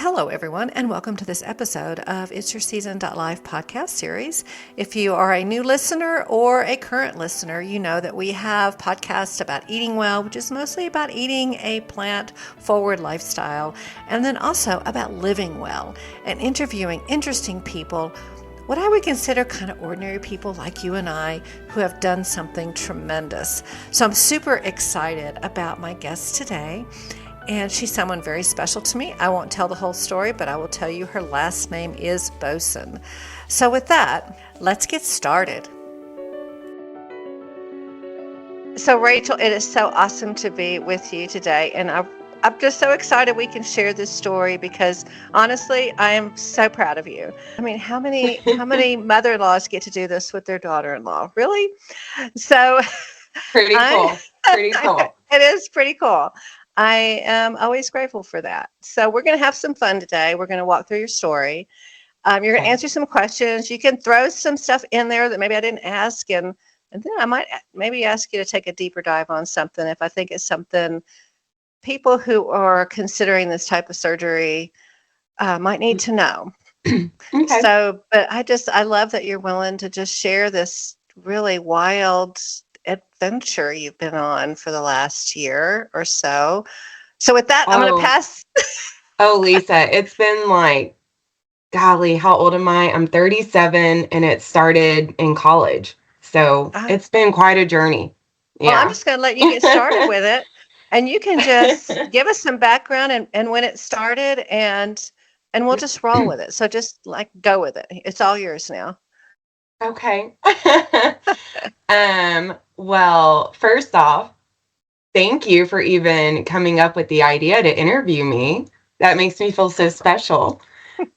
Hello, everyone, and welcome to this episode of It's Your Season.life podcast series. If you are a new listener or a current listener, you know that we have podcasts about eating well, which is mostly about eating a plant-forward lifestyle, and then also about living well and interviewing interesting people, what I would consider kind of ordinary people like you and I who have done something tremendous. So I'm super excited about my guest today. And she's someone very special to me. I won't tell the whole story, but I will tell you her last name is Boson. So with that, let's get started. So Rachel, it is so awesome to be with you today. And I'm just so excited we can share this story because honestly, I am so proud of you. I mean, how many mother-in-laws get to do this with their daughter-in-law? Really? So Pretty cool. Pretty cool. It is pretty cool. I am always grateful for that. So we're going to have some fun today. We're going to walk through your story. You're going to answer some questions. You can throw some stuff in there that maybe I didn't ask. And then I might maybe ask you to take a deeper dive on something if I think it's something people who are considering this type of surgery might need to know. Okay. So, but I love that you're willing to just share this really wild adventure you've been on for the last year or so. So with that, I'm going to pass. Oh, Lisa, it's been like, golly, how old am I? I'm 37 and it started in college. So it's been quite a journey. Yeah. Well, I'm just going to let you get started with it. And you can just give us some background and when it started and we'll just roll with it. So just like go with it. It's all yours now. Okay. Well, first off, thank you for even coming up with the idea to interview me. That makes me feel so special.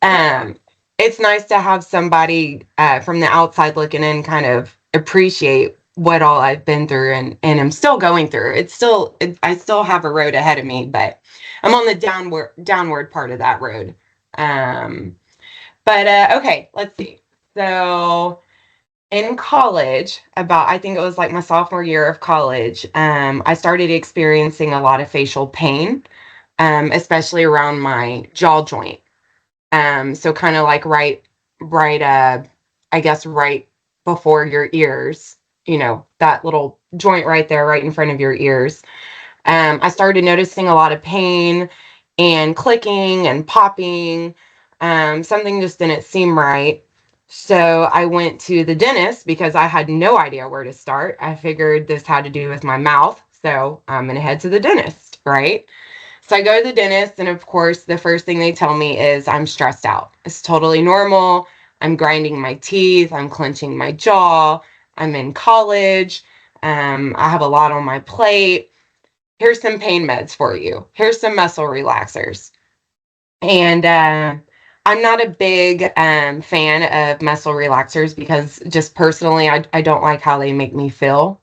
It's nice to have somebody from the outside looking in kind of appreciate what all I've been through and I'm still going through. I still have a road ahead of me, but I'm on the downward part of that road. Okay, let's see. So in college, I think it was like my sophomore year of college, I started experiencing a lot of facial pain, especially around my jaw joint. So kind of like right, I guess right before your ears, that little joint right there, right in front of your ears. I started noticing a lot of pain and clicking and popping. Something just didn't seem right. So I went to the dentist because I had no idea where to start. I figured this had to do with my mouth. So I'm going to head to the dentist, right? So I go to the dentist, and of course, the first thing they tell me is I'm stressed out. It's totally normal. I'm grinding my teeth. I'm clenching my jaw. I'm in college. I have a lot on my plate. Here's some pain meds for you. Here's some muscle relaxers. And I'm not a big fan of muscle relaxers because just personally, I don't like how they make me feel.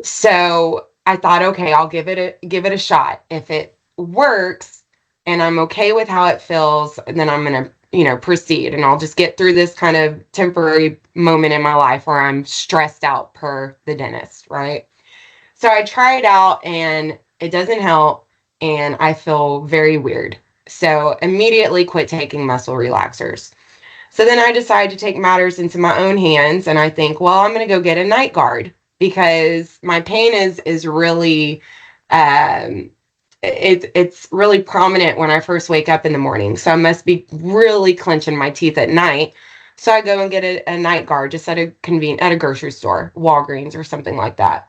So I thought, okay, I'll give it a shot. If it works and I'm okay with how it feels, then I'm going to, proceed, and I'll just get through this kind of temporary moment in my life where I'm stressed out per the dentist, right? So I try it out and it doesn't help and I feel very weird. So immediately quit taking muscle relaxers. So then I decide to take matters into my own hands and I think, well, I'm going to go get a night guard because my pain is really, it's really prominent when I first wake up in the morning. So I must be really clenching my teeth at night. So I go and get a night guard just at a grocery store, Walgreens or something like that.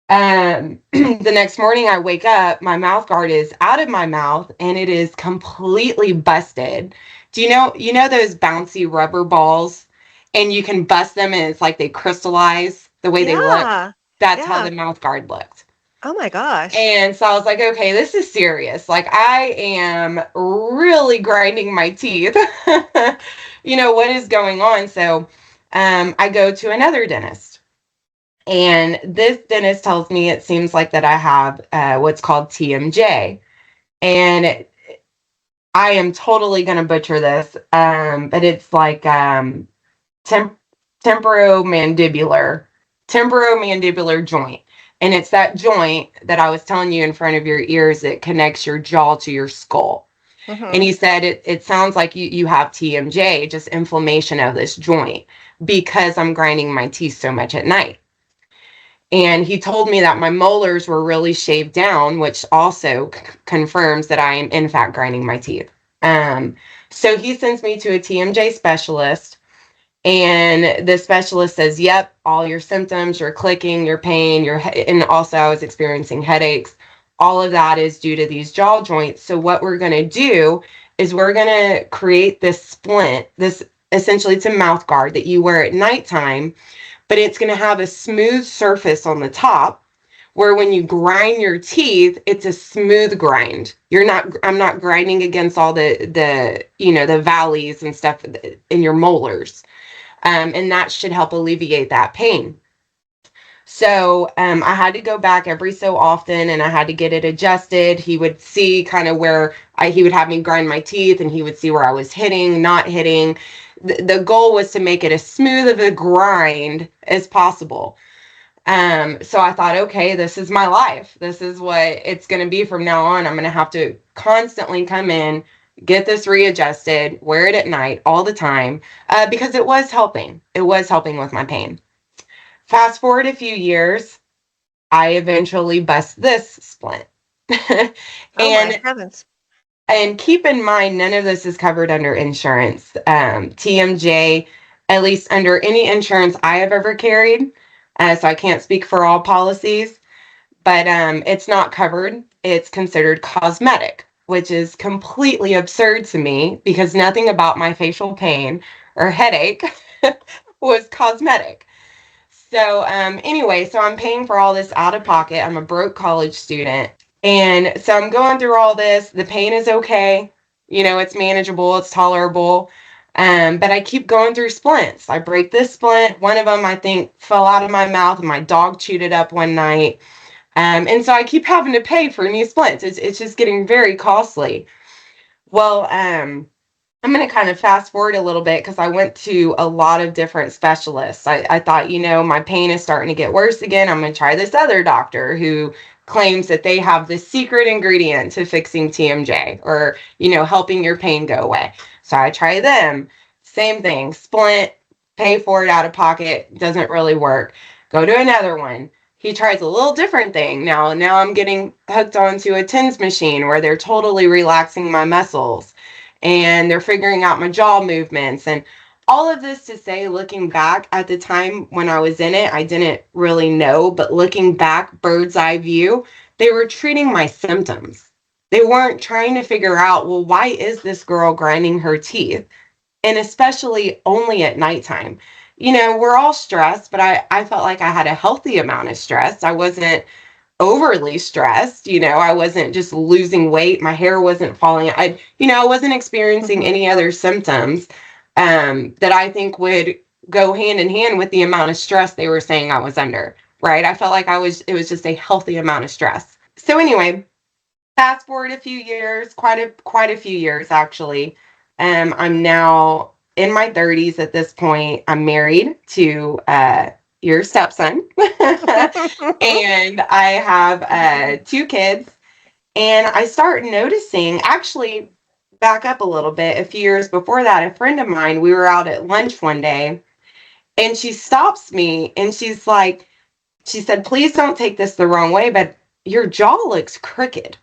The next morning I wake up, my mouth guard is out of my mouth and it is completely busted. Do you know those bouncy rubber balls and you can bust them and it's like they crystallize the way they look? That's how the mouth guard looked. Oh my gosh. And so I was like, okay, this is serious. Like I am really grinding my teeth. What is going on? So, I go to another dentist. And this dentist tells me it seems like that I have what's called TMJ. And I am totally going to butcher this, but it's like temporomandibular joint. And it's that joint that I was telling you in front of your ears that connects your jaw to your skull. And Mm-hmm. he said, it sounds like you have TMJ, just inflammation of this joint, because I'm grinding my teeth so much at night. And he told me that my molars were really shaved down, which also confirms that I am in fact grinding my teeth. So he sends me to a TMJ specialist, and the specialist says, yep, all your symptoms, your clicking, your pain, and also I was experiencing headaches. All of that is due to these jaw joints. So what we're going to do is we're going to create this splint. This essentially, it's a mouth guard that you wear at nighttime, but it's going to have a smooth surface on the top where when you grind your teeth, it's a smooth grind. I'm not grinding against all the valleys and stuff in your molars. And that should help alleviate that pain. So I had to go back every so often, and I had to get it adjusted. He would see kind of where he would have me grind my teeth, and he would see where I was hitting, not hitting. The goal was to make it as smooth of a grind as possible. So I thought, okay, this is my life. This is what it's going to be from now on. I'm going to have to constantly come in, get this readjusted, wear it at night all the time, because it was helping. It was helping with my pain. Fast forward a few years, I eventually bust this splint. Oh and my heavens. and keep in mind, none of this is covered under insurance. TMJ, at least under any insurance I have ever carried, so I can't speak for all policies, but it's not covered. It's considered cosmetic, which is completely absurd to me because nothing about my facial pain or headache was cosmetic. So anyway, so I'm paying for all this out of pocket. I'm a broke college student. And so I'm going through all this. The pain is okay. It's manageable. It's tolerable. But I keep going through splints. I break this splint. One of them, I think, fell out of my mouth and my dog chewed it up one night. And so I keep having to pay for new splints. It's just getting very costly. Well, I'm going to kind of fast forward a little bit because I went to a lot of different specialists. I thought, my pain is starting to get worse again. I'm going to try this other doctor who claims that they have the secret ingredient to fixing TMJ or, helping your pain go away. So I try them. Same thing, splint, pay for it out of pocket, doesn't really work. Go to another one. He tries a little different thing. Now I'm getting hooked onto a TENS machine where they're totally relaxing my muscles and they're figuring out my jaw movements and all of this to say, looking back at the time when I was in it, I didn't really know, but looking back, bird's eye view, they were treating my symptoms. They weren't trying to figure out, well, why is this girl grinding her teeth? And especially only at nighttime. We're all stressed, but I felt like I had a healthy amount of stress. I wasn't overly stressed. I wasn't just losing weight. My hair wasn't falling. I wasn't experiencing Mm-hmm. any other symptoms that I think would go hand in hand with the amount of stress they were saying I was under, right? I felt like it was just a healthy amount of stress. So anyway, fast forward a few years, quite a few years actually. I'm now in my 30s at this point. I'm married to your stepson, and I have 2 kids. And I start noticing, actually, back up a little bit, a few years before that, a friend of mine, we were out at lunch one day, and she stops me and she said, please don't take this the wrong way, but your jaw looks crooked.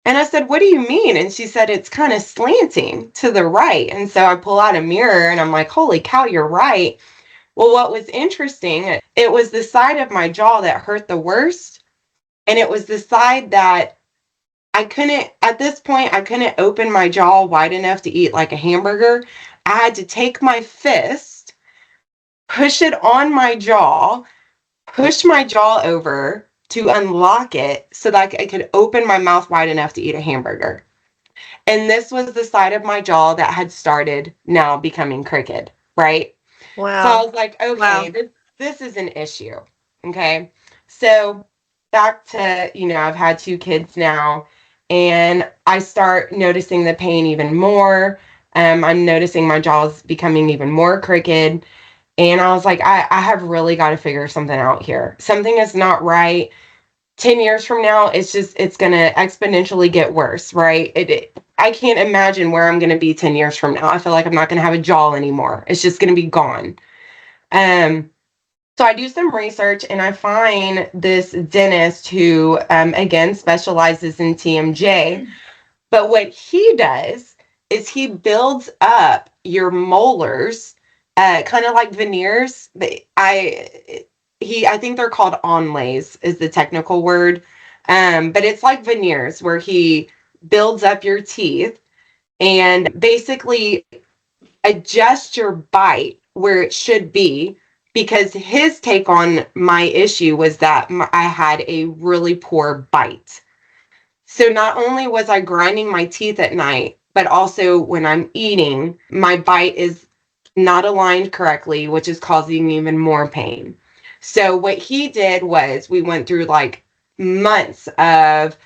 And I said, what do you mean? And she said, it's kind of slanting to the right. And so I pull out a mirror and I'm like, holy cow, you're right. Well, what was interesting, it was the side of my jaw that hurt the worst. And it was the side that at this point, I couldn't open my jaw wide enough to eat like a hamburger. I had to take my fist, push it on my jaw, push my jaw over to unlock it so that I could open my mouth wide enough to eat a hamburger. And this was the side of my jaw that had started now becoming crooked, right? So I Wow. was like, okay, Wow. this is an issue. Okay. So back to, I've had 2 kids now, and I start noticing the pain even more. I'm noticing my jaw's becoming even more crooked. And I was like, I have really got to figure something out here. Something is not right. 10 years from now, it's going to exponentially get worse, right? I can't imagine where I'm going to be 10 years from now. I feel like I'm not going to have a jaw anymore. It's just going to be gone. Um, so I do some research and I find this dentist who, again, specializes in TMJ. But what he does is he builds up your molars, kind of like veneers. I think they're called onlays is the technical word. But it's like veneers where he builds up your teeth and basically adjust your bite where it should be, because his take on my issue was that I had a really poor bite. So not only was I grinding my teeth at night, but also when I'm eating, my bite is not aligned correctly, which is causing even more pain. So what he did was we went through like months of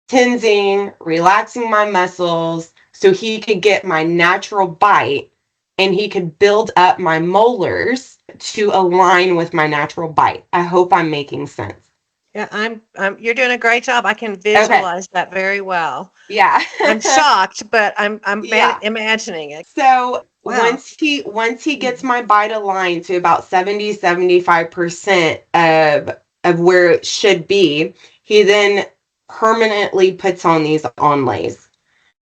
tensing, relaxing my muscles so he could get my natural bite and he could build up my molars to align with my natural bite. I hope I'm making sense. Yeah, you're doing a great job. I can Okay. visualize that very well. Yeah. I'm shocked, but Yeah. imagining it. So Wow. once he gets my bite aligned to about 70-75% of where it should be, he then permanently puts on these onlays.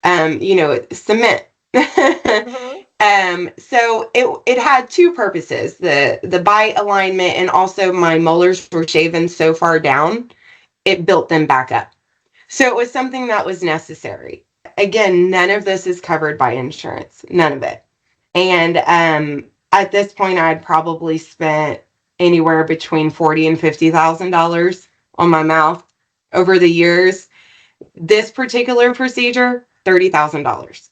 Cement. Mhm. So it had two purposes: the bite alignment, and also my molars were shaven so far down, it built them back up. So it was something that was necessary. Again, none of this is covered by insurance, none of it. And at this point, I'd probably spent anywhere between $40,000 and $50,000 on my mouth over the years. This particular procedure, $30,000.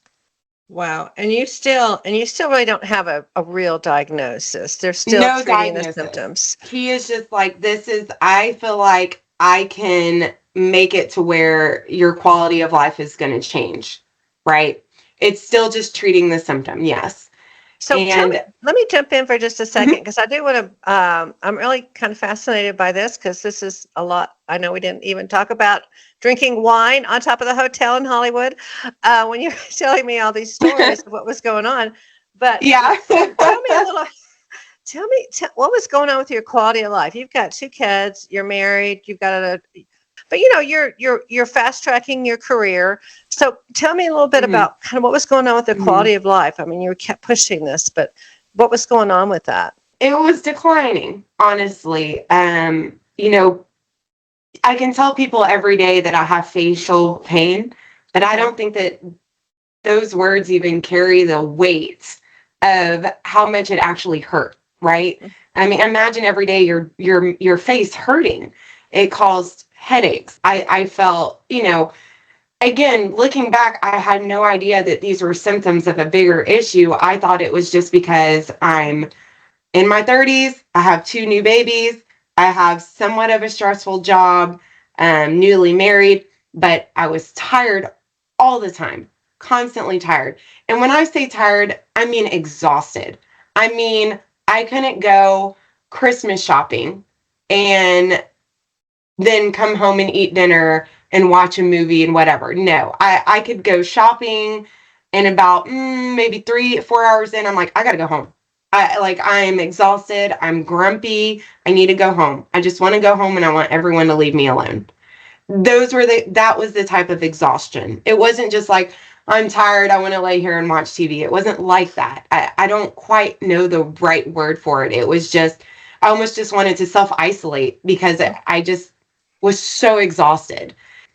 Wow. And you still really don't have a real diagnosis. They're still No treating the diagnosis. symptoms. He is just like, I feel like I can make it to where your quality of life is going to change, right? It's still just treating the symptom, yes. So And let me jump in for just a second, mhm, because I do want to, I'm really kind of fascinated by this, because this is a lot. I know we didn't even talk about drinking wine on top of the hotel in Hollywood when you were telling me all these stories of what was going on. But yeah. so tell me a little, what was going on with your quality of life? You've got two kids, you're married, you've got but you're fast tracking your career. So tell me a little bit Mhm, about kind of what was going on with the mhm. quality of life. I mean, you kept pushing this, but what was going on with that? It was declining, honestly. I can tell people every day that I have facial pain, but I Okay. don't think that those words even carry the weight of how much it actually hurt, right? I mean, imagine every day your face hurting. It caused headaches. I felt, again, looking back, I had no idea that these were symptoms of a bigger issue. I thought it was just because I'm in my 30s, I have two new babies, I have somewhat of a stressful job, newly married, but I was tired all the time, constantly tired. And when I say tired, I mean exhausted. I mean, I couldn't go Christmas shopping and then come home and eat dinner and watch a movie and whatever. No, I could go shopping and about maybe 3-4 hours in, I'm like, I gotta go home. I'm exhausted. I'm grumpy. I need to go home. I just want to go home and I want everyone to leave me alone. That was the type of exhaustion. It wasn't just like, I'm tired, I want to lay here and watch TV. It wasn't like that. I don't quite know the right word for it. It was just, I almost just wanted to self isolate because I just was so exhausted.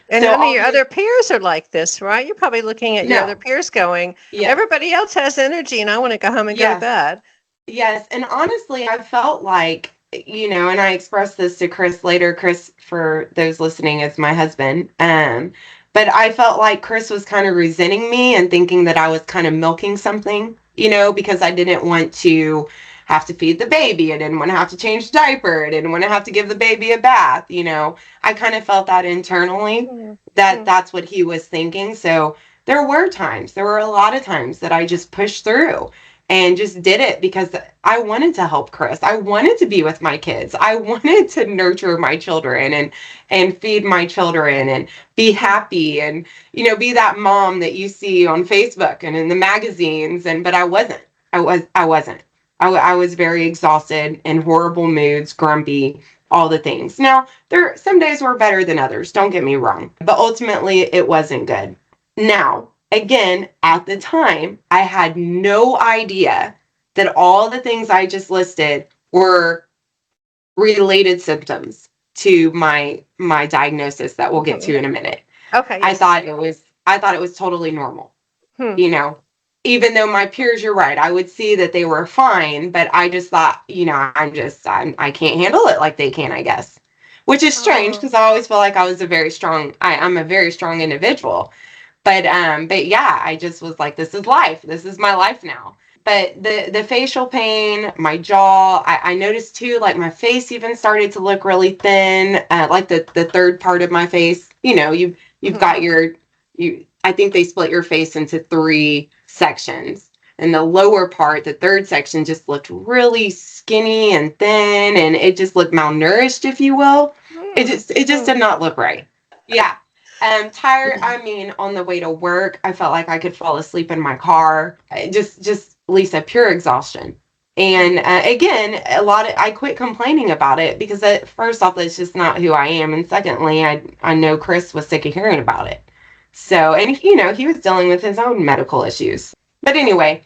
And So none of all your the other peers are like this, right? You're probably looking at your other no, peers going, yes, everybody else has energy and I want to go home and go to yes, bed. yes. And honestly, I felt like, and I expressed this to Chris later. Chris, for those listening, is my husband. But I felt like Chris was kind of resenting me and thinking that I was kind of milking something, because I didn't want to have to feed the baby. I didn't want to have to change the diaper. I didn't want to have to give the baby a bath. I kind of felt that internally, that Mhm. that's what he was thinking. So there were a lot of times that I just pushed through. and just did it because I wanted to help Chris. I wanted to be with my kids. I wanted to nurture my children and feed my children and be happy and, be that mom that you see on Facebook and in the magazines. But I wasn't. I wasn't. I was very exhausted, in horrible moods, grumpy, all the things. Now, some days were better than others, don't get me wrong, but ultimately it wasn't good. Now, again, at the time, I had no idea that all the things I just listed were related symptoms to my diagnosis that we'll get to in a minute. Okay. I thought it was totally normal. Even though my peers, you're right, I would see that they were fine, but I just thought, I can't handle it like they can, I guess. Which is strange because I always feel like I'm a very strong individual. But yeah, I just was like, this is life. This is my life now. But the facial pain, my jaw, I noticed too, like my face even started to look really thin, like the third part of my face. You've got I think they split your face into 3 sections. And the lower part, the third section, just looked really skinny and thin, and it just looked malnourished, if you will. It just did not look right. Yeah. Tired. I mean, on the way to work, I felt like I could fall asleep in my car. Just Lisa, pure exhaustion. And again, I quit complaining about it because first off, that's just not who I am. And secondly, I know Chris was sick of hearing about it. So, and he was dealing with his own medical issues. But anyway,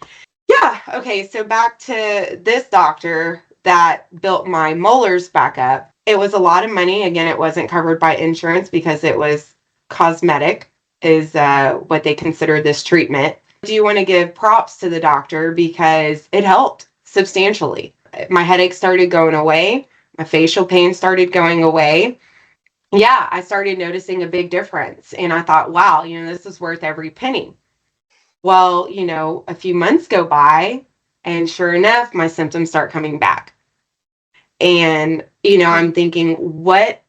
yeah. Okay. So back to this doctor that built my molars back up. It was a lot of money. Again, it wasn't covered by insurance because it was cosmetic, is what they consider this treatment. Do you want to give props to the doctor because it helped substantially. My headache started going away. My facial pain started going away. Yeah, I started noticing a big difference. And I thought, wow, this is worth every penny. Well, a few months go by, and sure enough, my symptoms start coming back. And, I'm thinking, what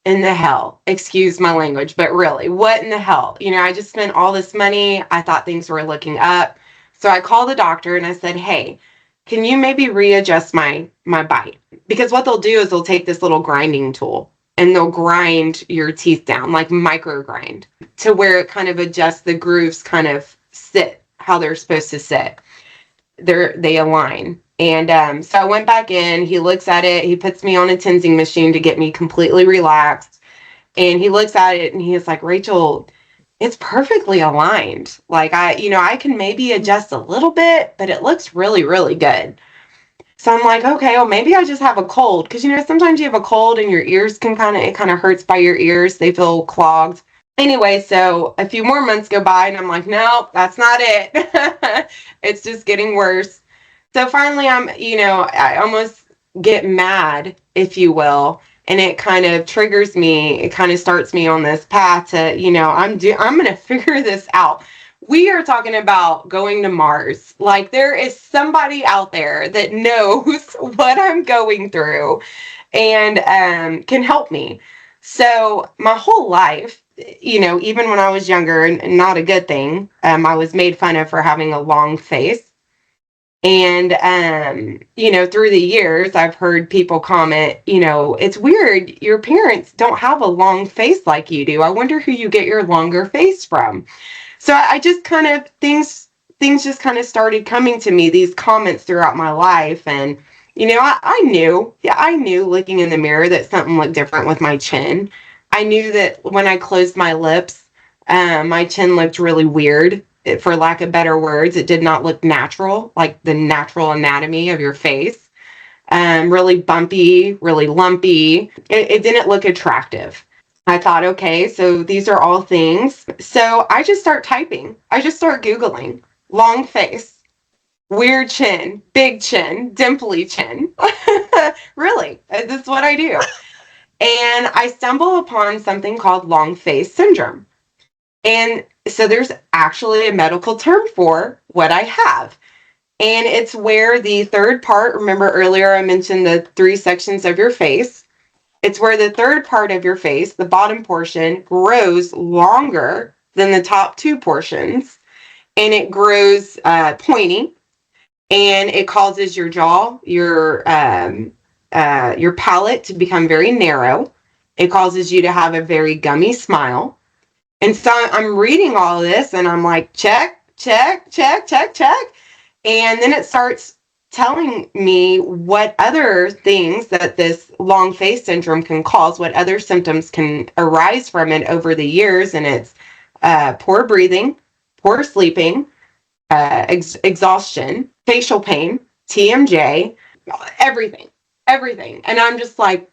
in the hell? Excuse my language, but really, what in the hell? I just spent all this money. I thought things were looking up. So I called the doctor and I said, hey, can you maybe readjust my bite? Because what they'll do is they'll take this little grinding tool and they'll grind your teeth down, like micro grind, to where it kind of adjusts the grooves, kind of sit how they're supposed to sit. They align. And so I went back in, he looks at it, he puts me on a tensing machine to get me completely relaxed. And he looks at it and he's like, Rachel, it's perfectly aligned. Like I can maybe adjust a little bit, but it looks really, really good. So I'm like, okay, well, maybe I just have a cold. Because, sometimes you have a cold and your ears it kind of hurts by your ears. They feel clogged. Anyway, so a few more months go by and I'm like, no, that's not it. It's just getting worse. So finally I almost get mad, if you will. And it kind of triggers me. It kind of starts me on this path to, I'm going to figure this out. We are talking about going to Mars. Like there is somebody out there that knows what I'm going through and can help me. So my whole life, even when I was younger, and not a good thing, I was made fun of for having a long face. And, through the years, I've heard people comment, it's weird. Your parents don't have a long face like you do. I wonder who you get your longer face from. So I just kind of, things just kind of started coming to me, these comments throughout my life. And, I knew looking in the mirror that something looked different with my chin. I knew that when I closed my lips, my chin looked really weird. For lack of better words, it did not look natural, like the natural anatomy of your face. Really bumpy, really lumpy. It didn't look attractive. I thought, okay, so these are all things. So I just start typing. I just start Googling long face, weird chin, big chin, dimply chin. Really, this is what I do. And I stumble upon something called long face syndrome. And so there's actually a medical term for what I have. And it's where the third part, remember earlier I mentioned the 3 sections of your face. It's where the third part of your face, the bottom portion, grows longer than the top 2 portions. And it grows pointy. and it causes your jaw, your palate to become very narrow. It causes you to have a very gummy smile. And so I'm reading all of this and I'm like, check, check, check, check, check. And then it starts telling me what other things that this long face syndrome can cause, what other symptoms can arise from it over the years. And it's poor breathing, poor sleeping, exhaustion, facial pain, TMJ, everything, everything. And I'm just like,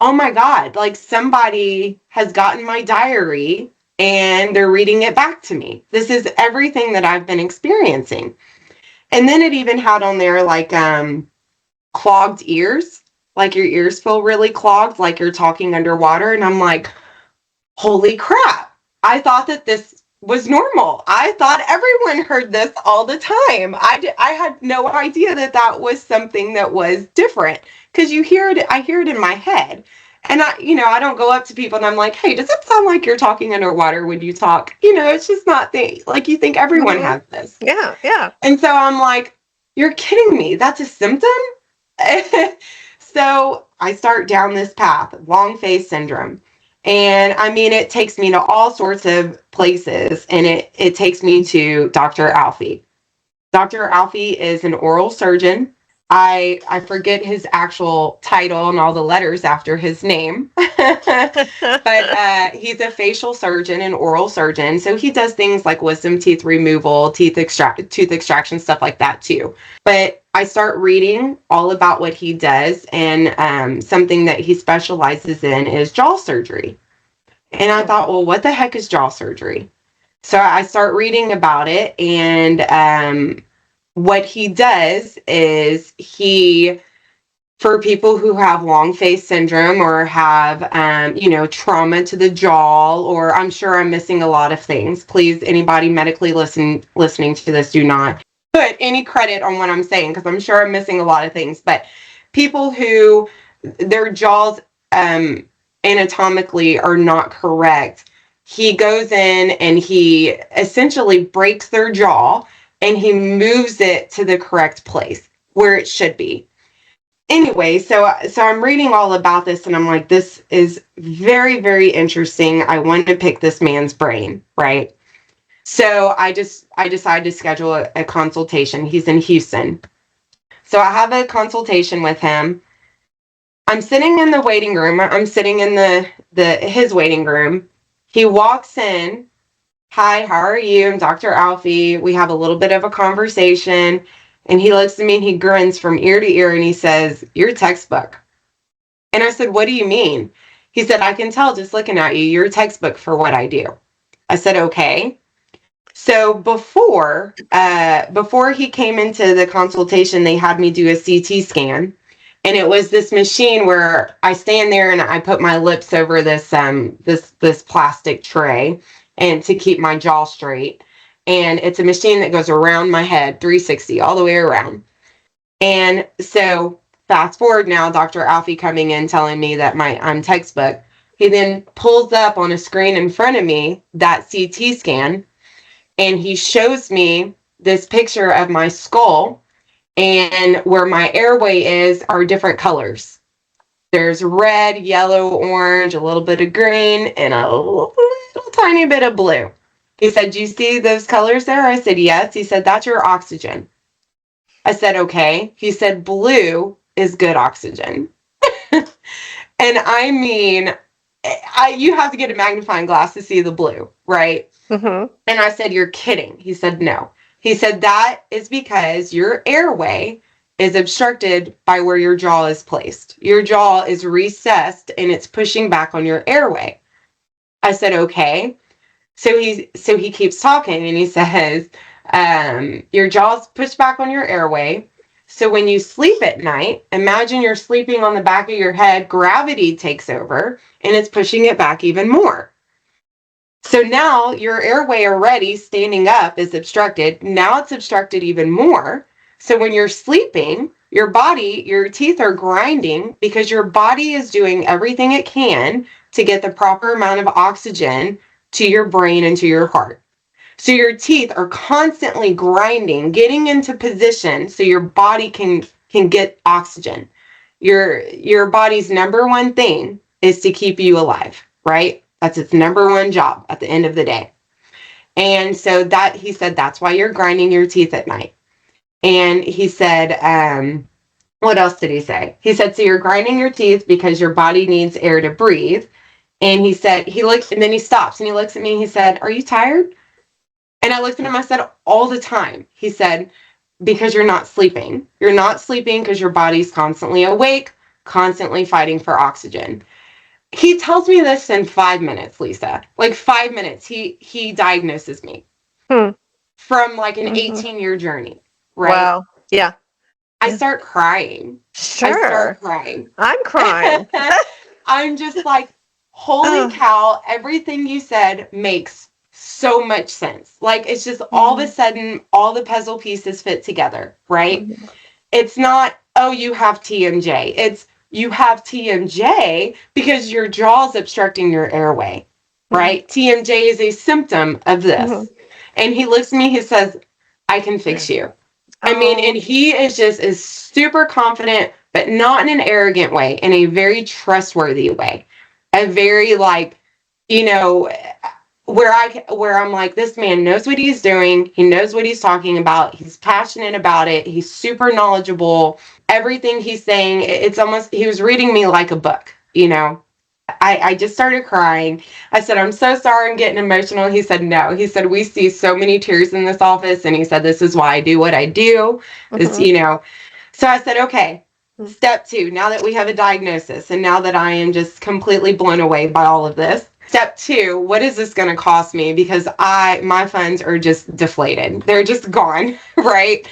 oh my God, like somebody has gotten my diary and they're reading it back to me. This is everything that I've been experiencing. And then it even had on there like clogged ears, like your ears feel really clogged, like you're talking underwater. And I'm like, holy crap. I thought that this was normal. I thought everyone heard this all the time. I had no idea that that was something that was different, because you hear it, I hear it in my head. And I don't go up to people and I'm like, hey, does it sound like you're talking underwater when you talk? It's just not like you think everyone has this. Yeah, yeah. And so I'm like, you're kidding me. That's a symptom? So I start down this path, long face syndrome. And I mean, it takes me to all sorts of places, and it takes me to Dr. Alfie. Dr. Alfie is an oral surgeon. I forget his actual title and all the letters after his name, but he's a facial surgeon and oral surgeon. So he does things like wisdom teeth removal, tooth extraction, stuff like that too. But I start reading all about what he does, and something that he specializes in is jaw surgery. And I thought, well, what the heck is jaw surgery? So I start reading about it, and what he does is for people who have long face syndrome or have, trauma to the jaw, or I'm sure I'm missing a lot of things. Please, anybody medically listening to this, do not put any credit on what I'm saying, because I'm sure I'm missing a lot of things. But people who their jaws anatomically are not correct, he goes in and he essentially breaks their jaw and he moves it to the correct place where it should be. Anyway, so I'm reading all about this and I'm like, this is very, very interesting. I wanted to pick this man's brain, right? So I decided to schedule a consultation. He's in Houston. So I have a consultation with him. I'm sitting in the waiting room. I'm sitting in his waiting room. He walks in. Hi, how are you? I'm Dr. Alfie. We have a little bit of a conversation. And he looks at me and he grins from ear to ear and he says, "You're a textbook." And I said, "What do you mean?" He said, "I can tell just looking at you. You're a textbook for what I do." I said, "Okay." So before he came into the consultation, they had me do a CT scan. And it was this machine where I stand there and I put my lips over this plastic tray and to keep my jaw straight. And it's a machine that goes around my head, 360, all the way around. And so fast forward now, Dr. Alfie coming in telling me that I'm textbook. He then pulls up on a screen in front of me that CT scan, and he shows me this picture of my skull, and where my airway are different colors. There's red, yellow, orange, a little bit of green, and a little tiny bit of blue. He said, "Do you see those colors there?" I said, "Yes." He said, "That's your oxygen." I said, "Okay." He said, "Blue is good oxygen." And I mean, you have to get a magnifying glass to see the blue, right? Mm-hmm. And I said, "You're kidding." He said, "No." He said, "That is because your airway is obstructed by where your jaw is placed. Your jaw is recessed and it's pushing back on your airway." I said, "Okay." So he keeps talking and he says, "Your jaw's pushed back on your airway. So when you sleep at night, imagine you're sleeping on the back of your head, gravity takes over and it's pushing it back even more. So now your airway already standing up is obstructed. Now it's obstructed even more. So when you're sleeping, your teeth are grinding because your body is doing everything it can to get the proper amount of oxygen to your brain and to your heart. So your teeth are constantly grinding, getting into position so your body can get oxygen. Your body's number one thing is to keep you alive, right? That's its number one job at the end of the day. And so that he said that's why you're grinding your teeth at night. And he said, what else did he say? He said, so you're grinding your teeth because your body needs air to breathe. And he said, he looks, and then he stops and he looks at me and he said, are you tired? And I looked at him, I said, all the time. He said, because you're not sleeping. You're not sleeping because your body's constantly awake, constantly fighting for oxygen. He tells me this in 5 minutes, Lisa. Like 5 minutes. He diagnoses me from like an 18-year journey, right? Wow. Yeah. I start crying. Sure. I start crying. I'm crying. I'm just like, holy cow, everything you said makes so much sense. Like, it's just all of a sudden, all the puzzle pieces fit together, right? It's not, oh, you have TMJ. It's, you have TMJ because your jaw's obstructing your airway, right? TMJ is a symptom of this. And he looks at me, he says, I can fix you. I mean, and he is super confident, but not in an arrogant way, in a very trustworthy way. A very like, you know, where I'm like, this man knows what he's doing. He knows what he's talking about. He's passionate about it. He's super knowledgeable. Everything he's saying, it's almost, he was reading me like a book, you know. I just started crying. I said, I'm so sorry I'm getting emotional. He said, no. He said, we see so many tears in this office. And he said, this is why I do what I do. This, you know. So I said, okay, step 2, now that we have a diagnosis and now that I am just completely blown away by all of this. Step 2, what is this going to cost me? Because my funds are just deflated. They're just gone, right?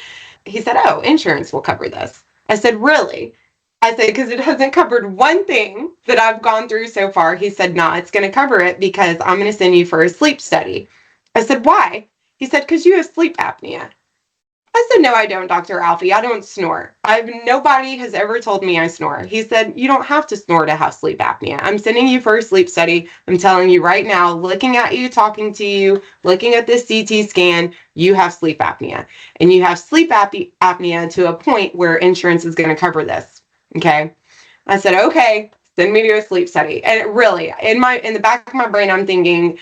He said, oh, insurance will cover this. I said, really? I said, because it hasn't covered one thing that I've gone through so far. He said, nah, it's going to cover it because I'm going to send you for a sleep study. I said, why? He said, because you have sleep apnea. I said, no, I don't, Dr. Alfie. I don't snore. Nobody has ever told me I snore. He said, you don't have to snore to have sleep apnea. I'm sending you for a sleep study. I'm telling you right now, looking at you, talking to you, looking at this CT scan, you have sleep apnea. And you have sleep apnea to a point where insurance is going to cover this. Okay. I said, okay, send me to a sleep study. And it really, in the back of my brain, I'm thinking,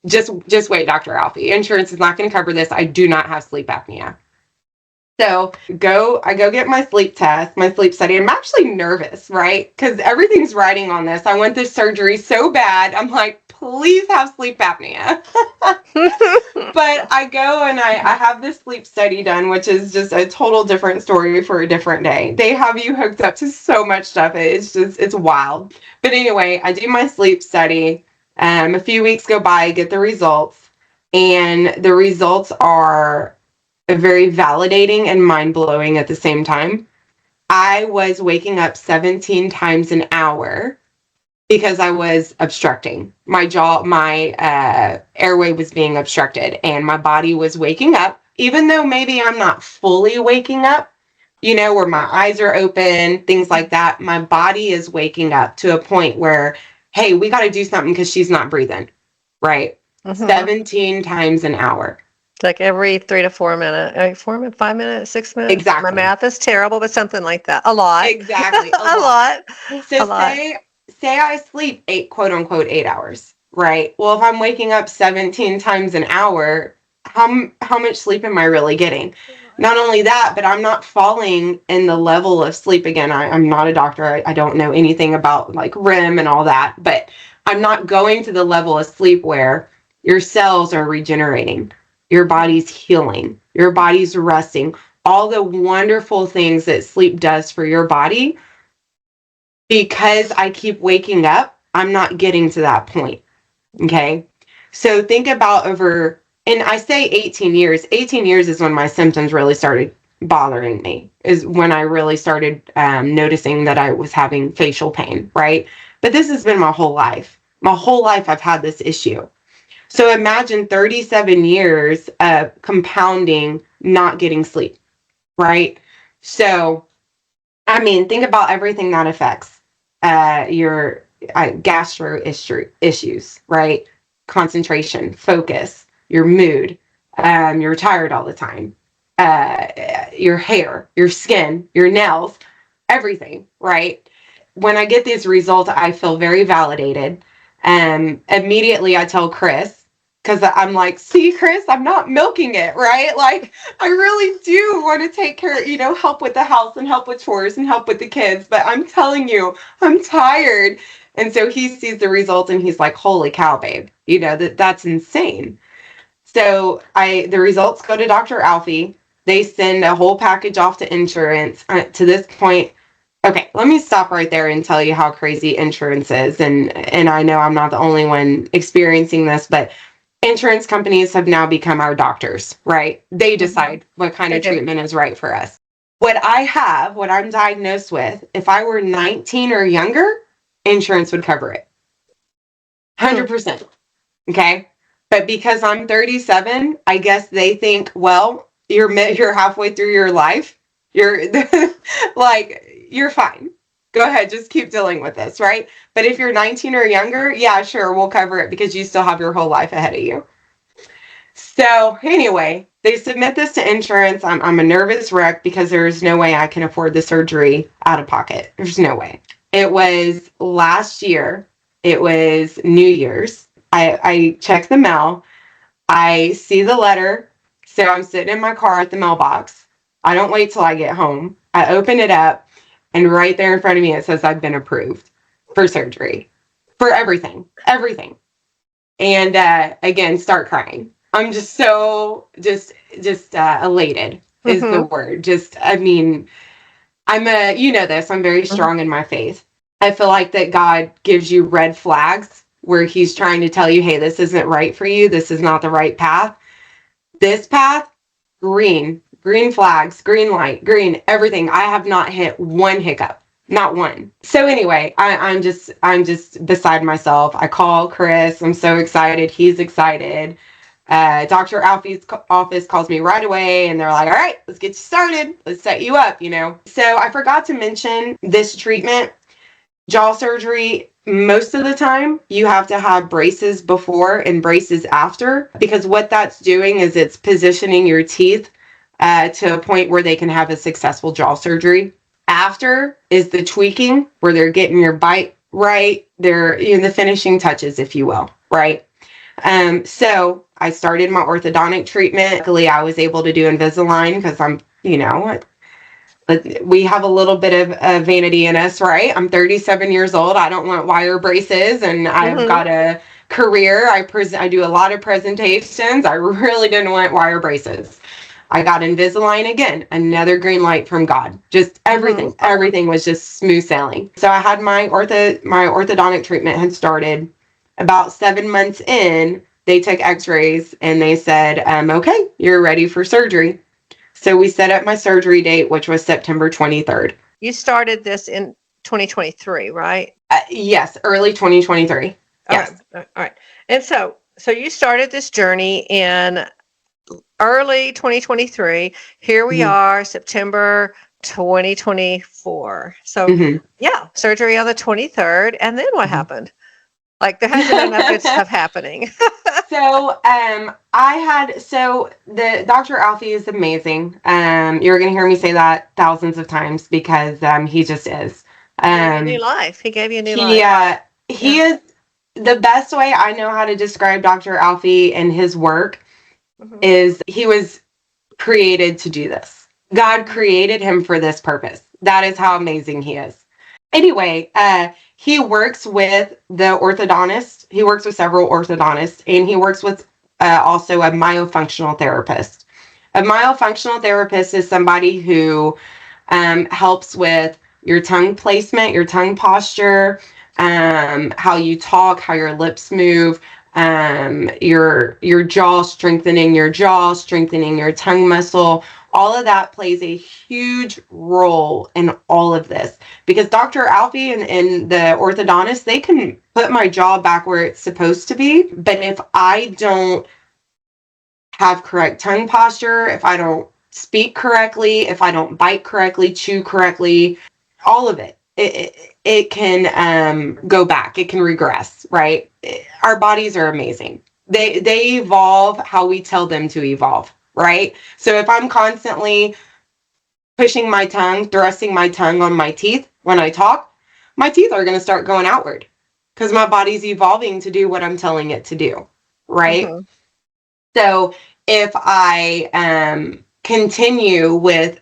just wait, Dr. Alfie. Insurance is not going to cover this. I do not have sleep apnea. So I go get my sleep test, my sleep study. I'm actually nervous, right? Because everything's riding on this. I want this surgery so bad. I'm like, please have sleep apnea. But I go and I have this sleep study done, which is just a total different story for a different day. They have you hooked up to so much stuff. It's wild. But anyway, I do my sleep study. A few weeks go by, I get the results. And the results are very validating and mind-blowing at the same time. I was waking up 17 times an hour because I was obstructing my jaw. My airway was being obstructed and my body was waking up, even though maybe I'm not fully waking up, you know, where my eyes are open, things like that. My body is waking up to a point where, hey, we got to do something because she's not breathing, right? 17 times an hour. Like every 3 to 4 minutes, 4 minutes, 5 minutes, 6 minutes. Exactly. My math is terrible, but something like that. A lot. Exactly. A lot. So say I sleep quote unquote 8 hours, right? Well, if I'm waking up 17 times an hour, how much sleep am I really getting? Not only that, but I'm not falling in the level of sleep. Again, I'm not a doctor. I don't know anything about like REM and all that, but I'm not going to the level of sleep where your cells are regenerating. Your body's healing, your body's resting, all the wonderful things that sleep does for your body. Because I keep waking up, I'm not getting to that point. Okay. So think about and I say 18 years. 18 years is when my symptoms really started bothering me, is when I really started noticing that I was having facial pain, right? But this has been my whole life. My whole life I've had this issue. So imagine 37 years of compounding not getting sleep, right? So, I mean, think about everything that affects your gastro issues, right? Concentration, focus, your mood, you're tired all the time, your hair, your skin, your nails, everything, right? When I get these results, I feel very validated. Immediately I tell Chris, because I'm like, see, Chris, I'm not milking it, right? Like, I really do want to take care, help with the house and help with chores and help with the kids. But I'm telling you, I'm tired. And so he sees the results and he's like, holy cow, babe, that's insane. So the results go to Dr. Alfie. They send a whole package off to insurance. To this point, okay, let me stop right there and tell you how crazy insurance is. And I know I'm not the only one experiencing this, but insurance companies have now become our doctors, right? They decide what kind of treatment is right for us. What I'm diagnosed with, if I were 19 or younger, insurance would cover it. 100%. Okay? But because I'm 37, I guess they think, well, you're halfway through your life. You're like, you're fine. Go ahead, just keep dealing with this, right? But if you're 19 or younger, yeah, sure, we'll cover it because you still have your whole life ahead of you. So anyway, they submit this to insurance. I'm a nervous wreck because there's no way I can afford the surgery out of pocket. There's no way. It was last year. It was New Year's. I check the mail. I see the letter. So I'm sitting in my car at the mailbox. I don't wait till I get home. I open it up, and right there in front of me, it says I've been approved for surgery, for everything. And again, start crying. I'm just so elated is the word. I'm I'm very strong in my faith. I feel like that God gives you red flags where he's trying to tell you, hey, this isn't right for you. This is not the right path. This path, green flags, green light, green, everything. I have not hit one hiccup, not one. So anyway, I'm just beside myself. I call Chris. I'm so excited. He's excited. Dr. Alfie's office calls me right away and they're like, all right, let's get you started. Let's set you up, So I forgot to mention this treatment, jaw surgery. Most of the time you have to have braces before and braces after, because what that's doing is it's positioning your teeth to a point where they can have a successful jaw surgery. After is the tweaking, where they're getting your bite right. They're the finishing touches, if you will, right? So I started my orthodontic treatment. Luckily, I was able to do Invisalign because I'm, we have a little bit of vanity in us, right? I'm 37 years old. I don't want wire braces, and I've got a career. I do a lot of presentations. I really didn't want wire braces. I got Invisalign again, another green light from God. Just everything was just smooth sailing. So I had my orthodontic treatment had started. About 7 months in, they took x-rays and they said, okay, you're ready for surgery. So we set up my surgery date, which was September 23rd. You started this in 2023, right? Yes, early 2023. Yes. All right. And so you started this journey in early 2023. Here we are, September 2024. So yeah, surgery on the 23rd. And then what happened? Like, there hasn't been enough good stuff happening. So the Dr. Alfie is amazing. You're going to hear me say that thousands of times because he just is. He gave you a new life. He gave you a new life. Yeah, he is the best way I know how to describe Dr. Alfie and his work is he was created to do this. God created him for this purpose. That is how amazing he is. Anyway, he works with the orthodontist. He works with several orthodontists, and he works with also a myofunctional therapist. A myofunctional therapist is somebody who helps with your tongue placement, your tongue posture, how you talk, how your lips move, your jaw, strengthening your tongue muscle. All of that plays a huge role in all of this, because Dr. Alfie and the orthodontist, they can put my jaw back where it's supposed to be. But if I don't have correct tongue posture, if I don't speak correctly, if I don't bite correctly, chew correctly, all of it can go back. It can regress, right? Our bodies are amazing. They evolve how we tell them to evolve, right? So if I'm constantly pushing my tongue, thrusting my tongue on my teeth when I talk, my teeth are going to start going outward because my body's evolving to do what I'm telling it to do, right? Mm-hmm. So if I continue with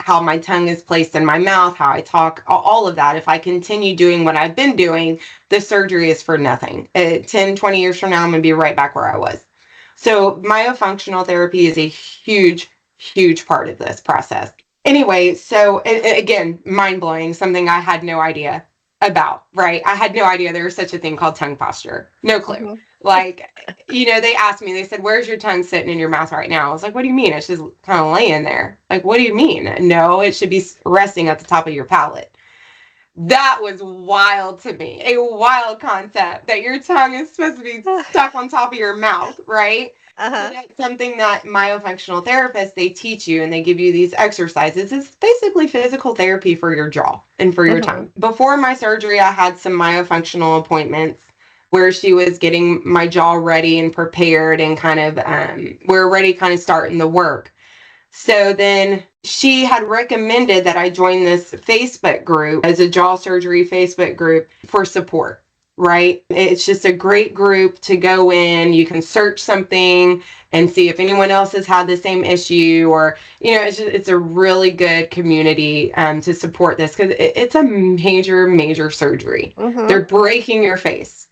how my tongue is placed in my mouth, how I talk, all of that, if I continue doing what I've been doing, the surgery is for nothing. 10, 20 years from now, I'm going to be right back where I was. So myofunctional therapy is a huge, huge part of this process. Anyway, so again, mind-blowing, something I had no idea about, right? I had no idea there was such a thing called tongue posture. No clue. Mm-hmm. Like, they asked me, they said, where's your tongue sitting in your mouth right now? I was like, what do you mean? It's just kind of laying there. Like, what do you mean? No, it should be resting at the top of your palate. That was wild to me. A wild concept that your tongue is supposed to be stuck on top of your mouth, right? Uh-huh. So that's something that myofunctional therapists, they teach you and they give you these exercises. It's basically physical therapy for your jaw and for your tongue. Before my surgery, I had some myofunctional appointments where she was getting my jaw ready and prepared and kind of, we're already kind of starting the work. So then she had recommended that I join this Facebook group as a jaw surgery Facebook group for support, right? It's just a great group to go in. You can search something and see if anyone else has had the same issue, or, it's a really good community to support this because it's a major, major surgery. Mm-hmm. They're breaking your face.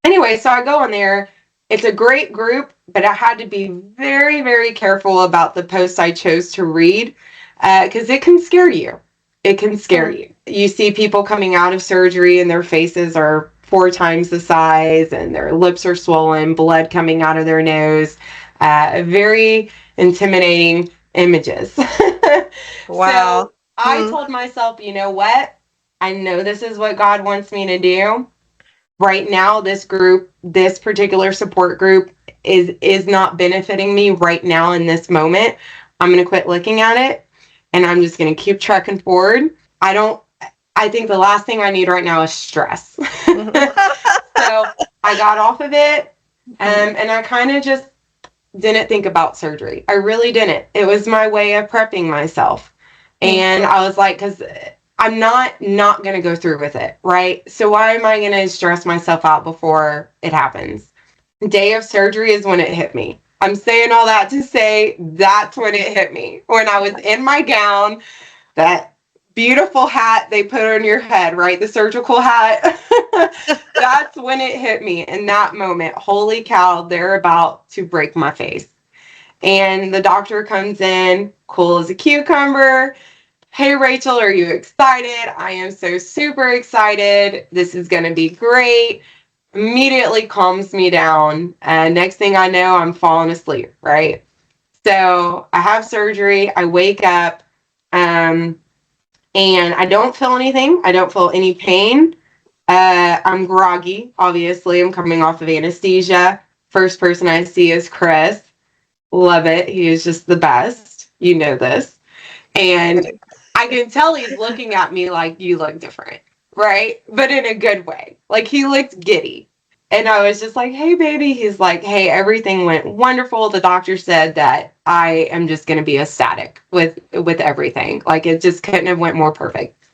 Anyway, so I go in there. It's a great group, but I had to be very, very careful about the posts I chose to read because it can scare you. It can scare you. You see people coming out of surgery and their faces are 4 times the size and their lips are swollen, blood coming out of their nose. Very intimidating images. Wow. So I told myself, you know what? I know this is what God wants me to do. Right now, this particular support group is not benefiting me right now in this moment. I'm going to quit looking at it and I'm just going to keep trekking forward. I think the last thing I need right now is stress. So I got off of it and I kind of just didn't think about surgery. I really didn't. It was my way of prepping myself. And I was like, because I'm not going to go through with it, right? So why am I going to stress myself out before it happens? Day of surgery is when it hit me. I'm saying all that to say that's when it hit me. When I was in my gown, that beautiful hat they put on your head, right? The surgical hat. That's when it hit me in that moment. Holy cow, they're about to break my face. And the doctor comes in, cool as a cucumber. Hey, Rachel, are you excited? I am so super excited. This is going to be great. Immediately calms me down. Next thing I know, I'm falling asleep, right? So I have surgery. I wake up and I don't feel anything. I don't feel any pain. I'm groggy. Obviously, I'm coming off of anesthesia. First person I see is Chris. Love it. He is just the best. You know this. And I can tell he's looking at me like, you look different, right? But in a good way. Like, he looked giddy. And I was just like, hey, baby. He's like, hey, everything went wonderful. The doctor said that I am just going to be ecstatic with everything. Like, it just couldn't have went more perfect.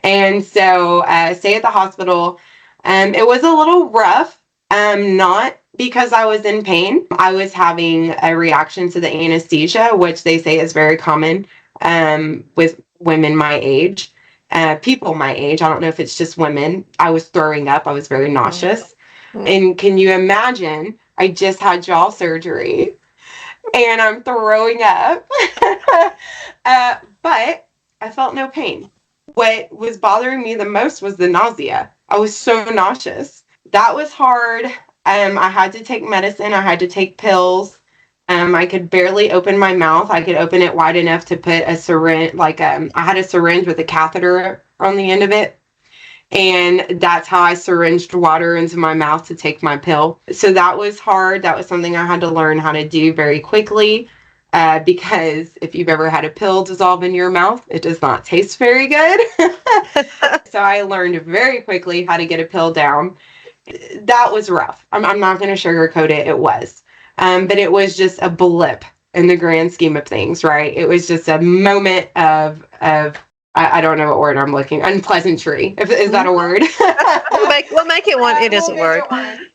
And so stay at the hospital. It was a little rough, not because I was in pain. I was having a reaction to the anesthesia, which they say is very common with women my age, people my age. I don't know if it's just women. I was throwing up. I was very nauseous. And can you imagine? I just had jaw surgery and I'm throwing up. But I felt no pain. What was bothering me the most was the nausea. I was so nauseous. That was hard. I had to take medicine. I had to take pills. I could barely open my mouth. I could open it wide enough to put a syringe, I had a syringe with a catheter on the end of it. And that's how I syringed water into my mouth to take my pill. So that was hard. That was something I had to learn how to do very quickly. Because if you've ever had a pill dissolve in your mouth, it does not taste very good. So I learned very quickly how to get a pill down. That was rough. I'm not going to sugarcoat it. It was. But it was just a blip in the grand scheme of things, right? It was just a moment of I don't know what word I'm looking, unpleasantry. Is that a word? We'll make it one. It is a word.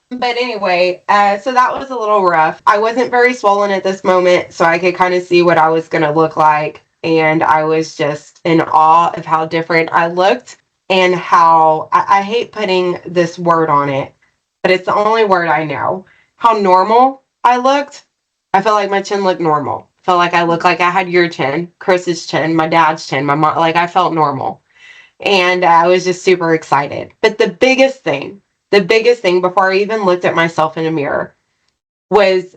But anyway, so that was a little rough. I wasn't very swollen at this moment, so I could kind of see what I was going to look like. And I was just in awe of how different I looked and how I hate putting this word on it, but it's the only word I know. How normal I looked. I felt like my chin looked normal. I felt like I looked like I had your chin, Chris's chin, my dad's chin, my mom. Like I felt normal. And I was just super excited. But the biggest thing before I even looked at myself in a mirror was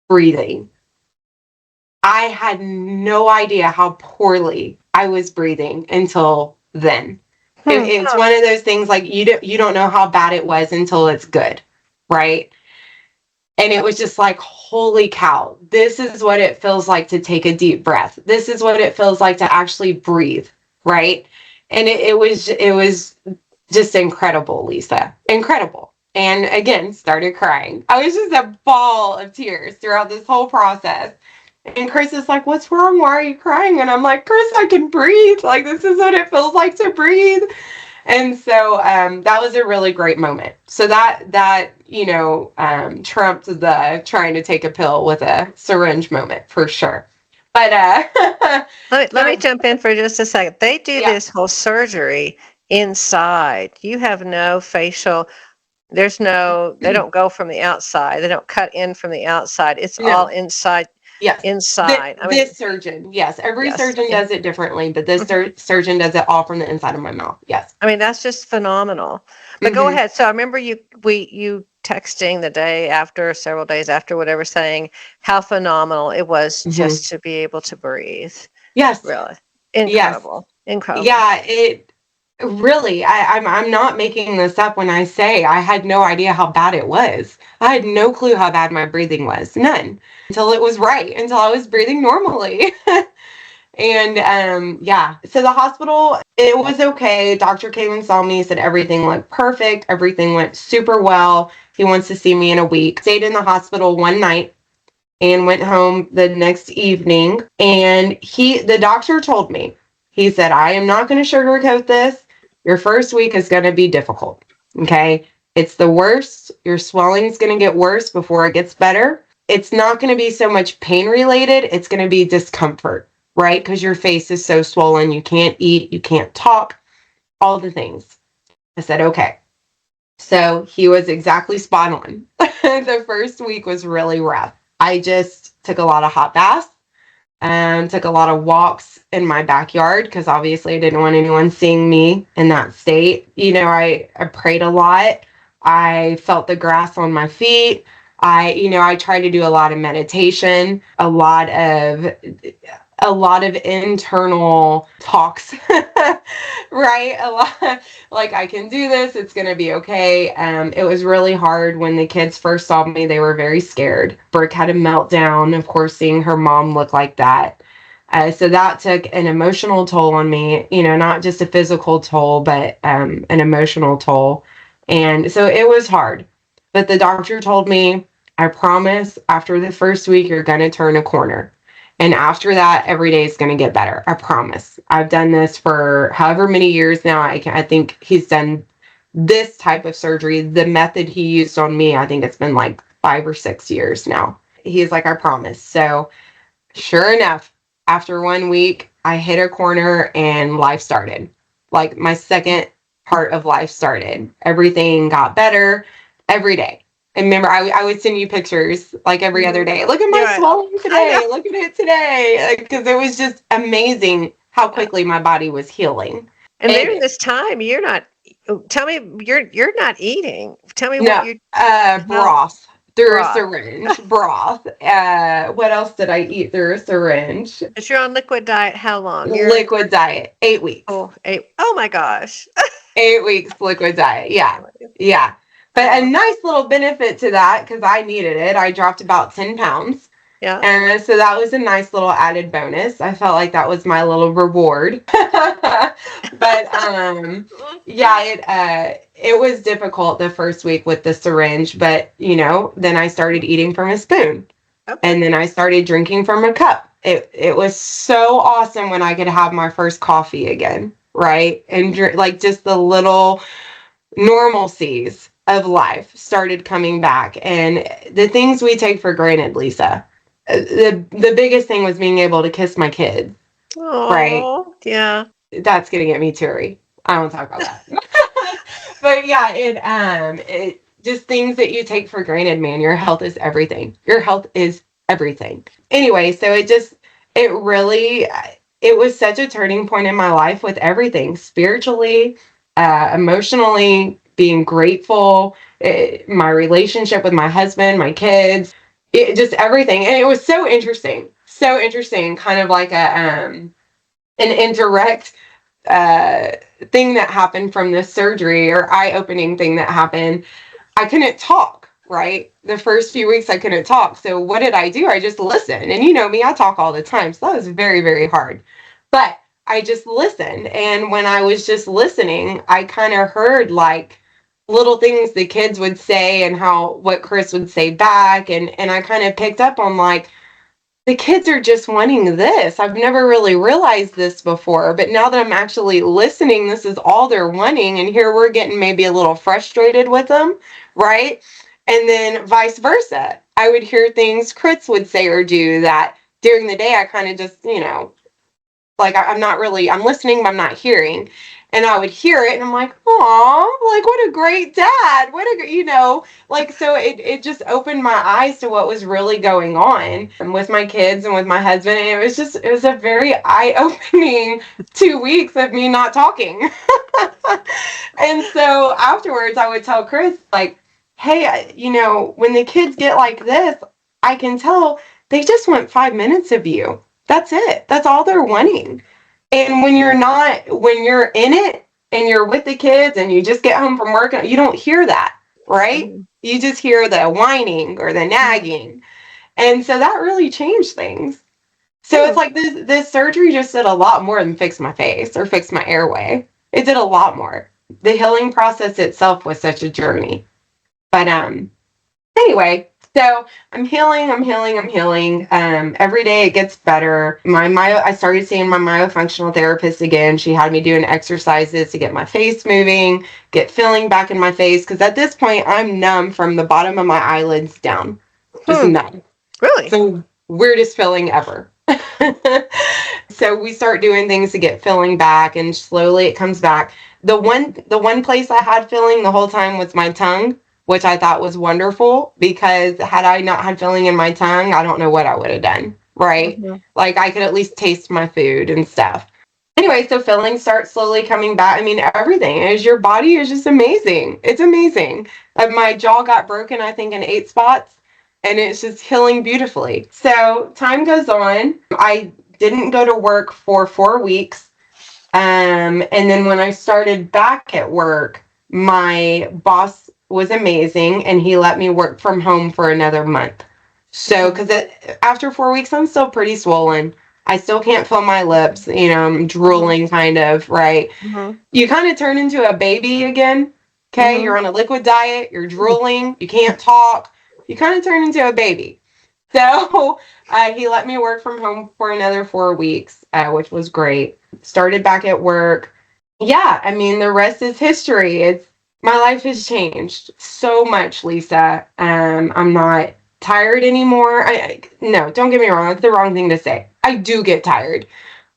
breathing. I had no idea how poorly I was breathing until then. It's one of those things like you don't know how bad it was until it's good, right? And it was just like, holy cow, this is what it feels like to take a deep breath. This is what it feels like to actually breathe, right? And it was just incredible, Lisa. Incredible. And again, started crying. I was just a ball of tears throughout this whole process. And Chris is like, what's wrong? Why are you crying? And I'm like, Chris, I can breathe. Like, this is what it feels like to breathe. And so that was a really great moment. So that trumped the trying to take a pill with a syringe moment for sure. But let me jump in for just a second. They do this whole surgery inside. You have no facial. There's no. They don't go from the outside. They don't cut in from the outside. It's all inside. Yes. Inside. This surgeon, yes. Every surgeon does it differently, but this surgeon does it all from the inside of my mouth. Yes. I mean, that's just phenomenal. But go ahead. So I remember you texting the day after, several days after, whatever, saying how phenomenal it was just to be able to breathe. Yes. Really. Incredible. Yes. Incredible. Yeah, it really, I'm not making this up when I say I had no idea how bad it was. I had no clue how bad my breathing was. None. Until it was right. Until I was breathing normally. And so the hospital, it was okay. Doctor came and saw me, said everything looked perfect. Everything went super well. He wants to see me in a week. Stayed in the hospital one night and went home the next evening. And the doctor told me, he said, I am not going to sugarcoat this. Your first week is going to be difficult. Okay. It's the worst. Your swelling is going to get worse before it gets better. It's not going to be so much pain related. It's going to be discomfort, right? Because your face is so swollen. You can't eat. You can't talk. All the things. I said, okay. So he was exactly spot on. The first week was really rough. I just took a lot of hot baths. Took a lot of walks in my backyard because obviously I didn't want anyone seeing me in that state. I prayed a lot. I felt the grass on my feet. I tried to do a lot of meditation, a lot of internal talks, right? A lot like, I can do this. It's going to be okay. It was really hard when the kids first saw me. They were very scared. Brooke had a meltdown, of course, seeing her mom look like that. So that took an emotional toll on me, not just a physical toll, but an emotional toll. And so it was hard. But the doctor told me, I promise after the first week, you're going to turn a corner. And after that, every day is going to get better. I promise. I've done this for however many years now. I think he's done this type of surgery. The method he used on me, I think it's been like 5 or 6 years now. He's like, I promise. So sure enough, after 1 week, I hit a corner and life started. Like my second part of life started. Everything got better every day. And remember, I would send you pictures like every other day. Look at my swelling today. Look at it today. Because it was just amazing how quickly my body was healing. And during this time, you're not. Tell me, you're not eating. Tell me what you. Broth through a syringe. Broth. What else did I eat through a syringe? But you're on liquid diet. How long? Liquid diet. 8 weeks. Oh, 8. Oh my gosh. 8 weeks liquid diet. Yeah. Yeah. But a nice little benefit to that, because I needed it. I dropped about 10 pounds. Yeah. And so that was a nice little added bonus. I felt like that was my little reward. But yeah, it was difficult the first week with the syringe, but then I started eating from a spoon. Okay. And then I started drinking from a cup. It was so awesome when I could have my first coffee again, right? And like just the little normalcies of life started coming back, and the things we take for granted, Lisa. The biggest thing was being able to kiss my kids, right? Oh, yeah. That's gonna get me teary. I don't talk about that. But yeah, it just things that you take for granted, man. Your health is everything. Your health is everything. Anyway, so it really, it was such a turning point in my life with everything spiritually, emotionally, being grateful, my relationship with my husband, my kids, just everything. And it was so interesting, kind of like an indirect thing that happened from this surgery, or eye-opening thing that happened. I couldn't talk, right? The first few weeks I couldn't talk. So what did I do? I just listened. And you know me, I talk all the time. So that was very, very hard. But I just listened. And when I was just listening, I kind of heard like little things the kids would say and what Chris would say back. And I kind of picked up on like, the kids are just wanting this. I've never really realized this before, but now that I'm actually listening, this is all they're wanting. And here we're getting maybe a little frustrated with them, right? And then vice versa. I would hear things Chris would say or do that during the day I kind of just, like I'm not really, I'm listening, but I'm not hearing. And I would hear it and I'm like, "Aw, like what a great dad. What a, like," so it just opened my eyes to what was really going on with my kids and with my husband. And it was a very eye-opening 2 weeks of me not talking. And so afterwards I would tell Chris, like, "Hey, when the kids get like this, I can tell they just want 5 minutes of you. That's it. That's all they're wanting." And when you're in it and you're with the kids and you just get home from work, you don't hear that, right? Mm-hmm. You just hear the whining or the nagging. And so that really changed things. So it's like this surgery just did a lot more than fix my face or fix my airway. It did a lot more. The healing process itself was such a journey. But anyway, so I'm healing. Every day it gets better. I started seeing my myofunctional therapist again. She had me doing exercises to get my face moving, get feeling back in my face. Because at this point, I'm numb from the bottom of my eyelids down. Just numb. Really? So weirdest feeling ever. So we start doing things to get feeling back, and slowly it comes back. The one place I had feeling the whole time was my tongue, which I thought was wonderful, because had I not had feeling in my tongue, I don't know what I would have done, right? Mm-hmm. Like I could at least taste my food and stuff. Anyway, so feelings start slowly coming back. I mean, everything is, your body is just amazing. It's amazing. My jaw got broken, I think, in 8 spots, and it's just healing beautifully. So time goes on. I didn't go to work for 4 weeks. And then when I started back at work, my boss was amazing, and he let me work from home for another month. So, because after 4 weeks, I'm still pretty swollen. I still can't feel my lips. I'm drooling, kind of, right? Mm-hmm. You kind of turn into a baby again. Okay, mm-hmm. You're on a liquid diet. You're drooling. You can't talk. You kind of turn into a baby. So he let me work from home for another 4 weeks, which was great. Started back at work. Yeah, I mean, the rest is history. My life has changed so much, Lisa. I'm not tired anymore. No, don't get me wrong. That's the wrong thing to say. I do get tired,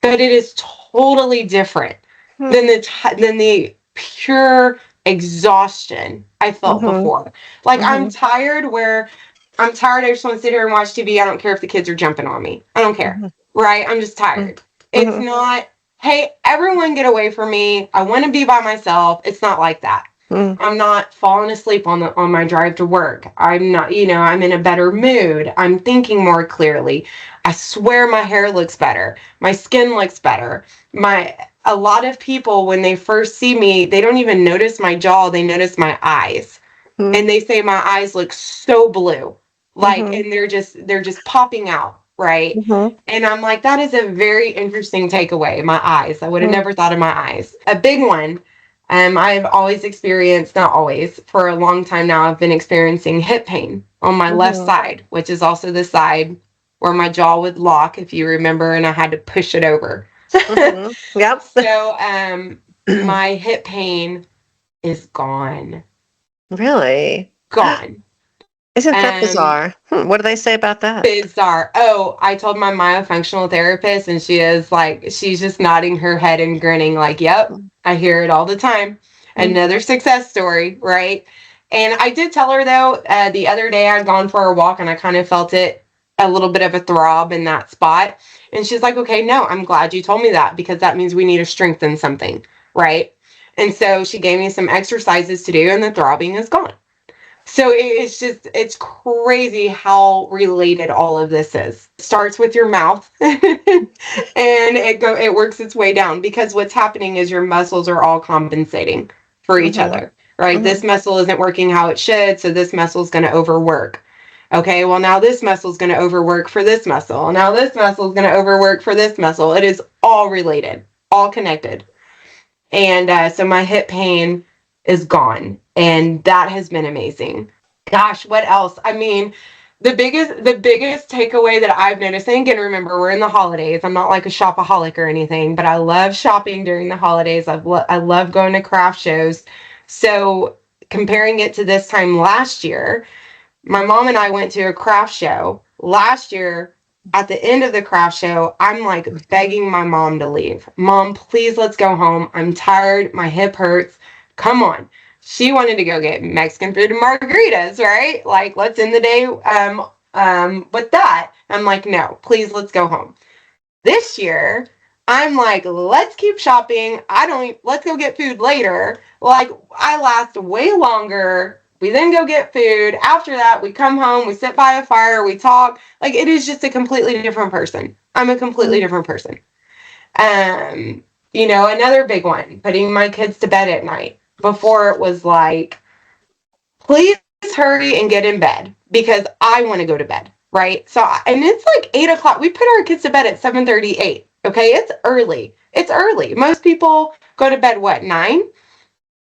but it is totally different than the pure exhaustion I felt before. Like I'm tired where I'm tired. I just want to sit here and watch TV. I don't care if the kids are jumping on me. I don't care. Right? I'm just tired. It's not, "Hey, everyone get away from me. I want to be by myself." It's not like that. I'm not falling asleep on my drive to work. I'm not, I'm in a better mood. I'm thinking more clearly. I swear my hair looks better. My skin looks better. A lot of people, when they first see me, they don't even notice my jaw. They notice my eyes. And they say my eyes look so blue. like, Mm-hmm. and they're just popping out, right? Mm-hmm. And I'm like, that is a very interesting takeaway. My eyes, I would have never thought of my eyes. A big one. I've always experienced, not always, for a long time now, I've been experiencing hip pain on my left Mm-hmm. side, which is also the side where my jaw would lock, if you remember, and I had to push it over. Mm-hmm. Yep. So, my hip pain is gone. Really? Gone. Isn't that Um, bizarre? What do they say about that? Bizarre. Oh, I told my myofunctional therapist, and she is like, she's just nodding her head and grinning, like, yep, I hear it all the time. Mm-hmm. Another success story, right? And I did tell her, though, the other day I'd gone for a walk and I kind of felt it a little bit of a throb in that spot. And she's like, okay, no, I'm glad you told me that because that means we need to strengthen something, right? And so she gave me some exercises to do, and the throbbing is gone. So it's crazy how related all of this is. It starts with your mouth and it works its way down because what's happening is your muscles are all compensating for each Mm-hmm. other, right? Mm-hmm. This muscle isn't working how it should, so this muscle is going to overwork. Okay, well, now this muscle is going to overwork for this muscle. Now this muscle is going to overwork for this muscle. It is all related, all connected. And so my hip pain is gone, and that has been amazing. Gosh, what else? I mean, the biggest takeaway that I've noticed, and again, remember, we're in the holidays. I'm not like a shopaholic or anything, but I love shopping during the holidays. I love going to craft shows. So comparing it to this time last year, my mom and I went to a craft show last year. At the end of the craft show, I'm like begging my mom to leave. Mom, please let's go home. I'm tired. My hip hurts. Come on. She wanted to go get Mexican food and margaritas, right? Like, let's end the day with that. I'm like, no, please let's go home. This year, I'm like, let's keep shopping. Let's go get food later. Like, I last way longer. We then go get food. After that, we come home, we sit by a fire, we talk. Like, it is just a completely different person. I'm a completely different person. Another big one, putting my kids to bed at night. Before it was like, please hurry and get in bed because I want to go to bed, right? And it's like 8 o'clock. We put our kids to bed at 7:38. Okay, it's early. It's early. Most people go to bed what, 9?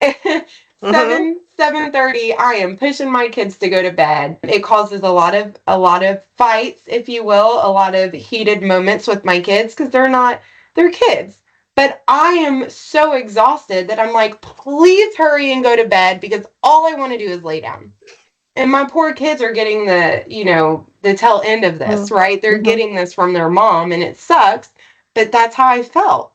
Mm-hmm. 7:30. I am pushing my kids to go to bed. It causes a lot of fights, if you will, a lot of heated moments with my kids because they're kids. But I am so exhausted that I'm like, please hurry and go to bed because all I want to do is lay down. And my poor kids are getting the tail end of this, right? They're Mm-hmm. getting this from their mom and it sucks, but that's how I felt.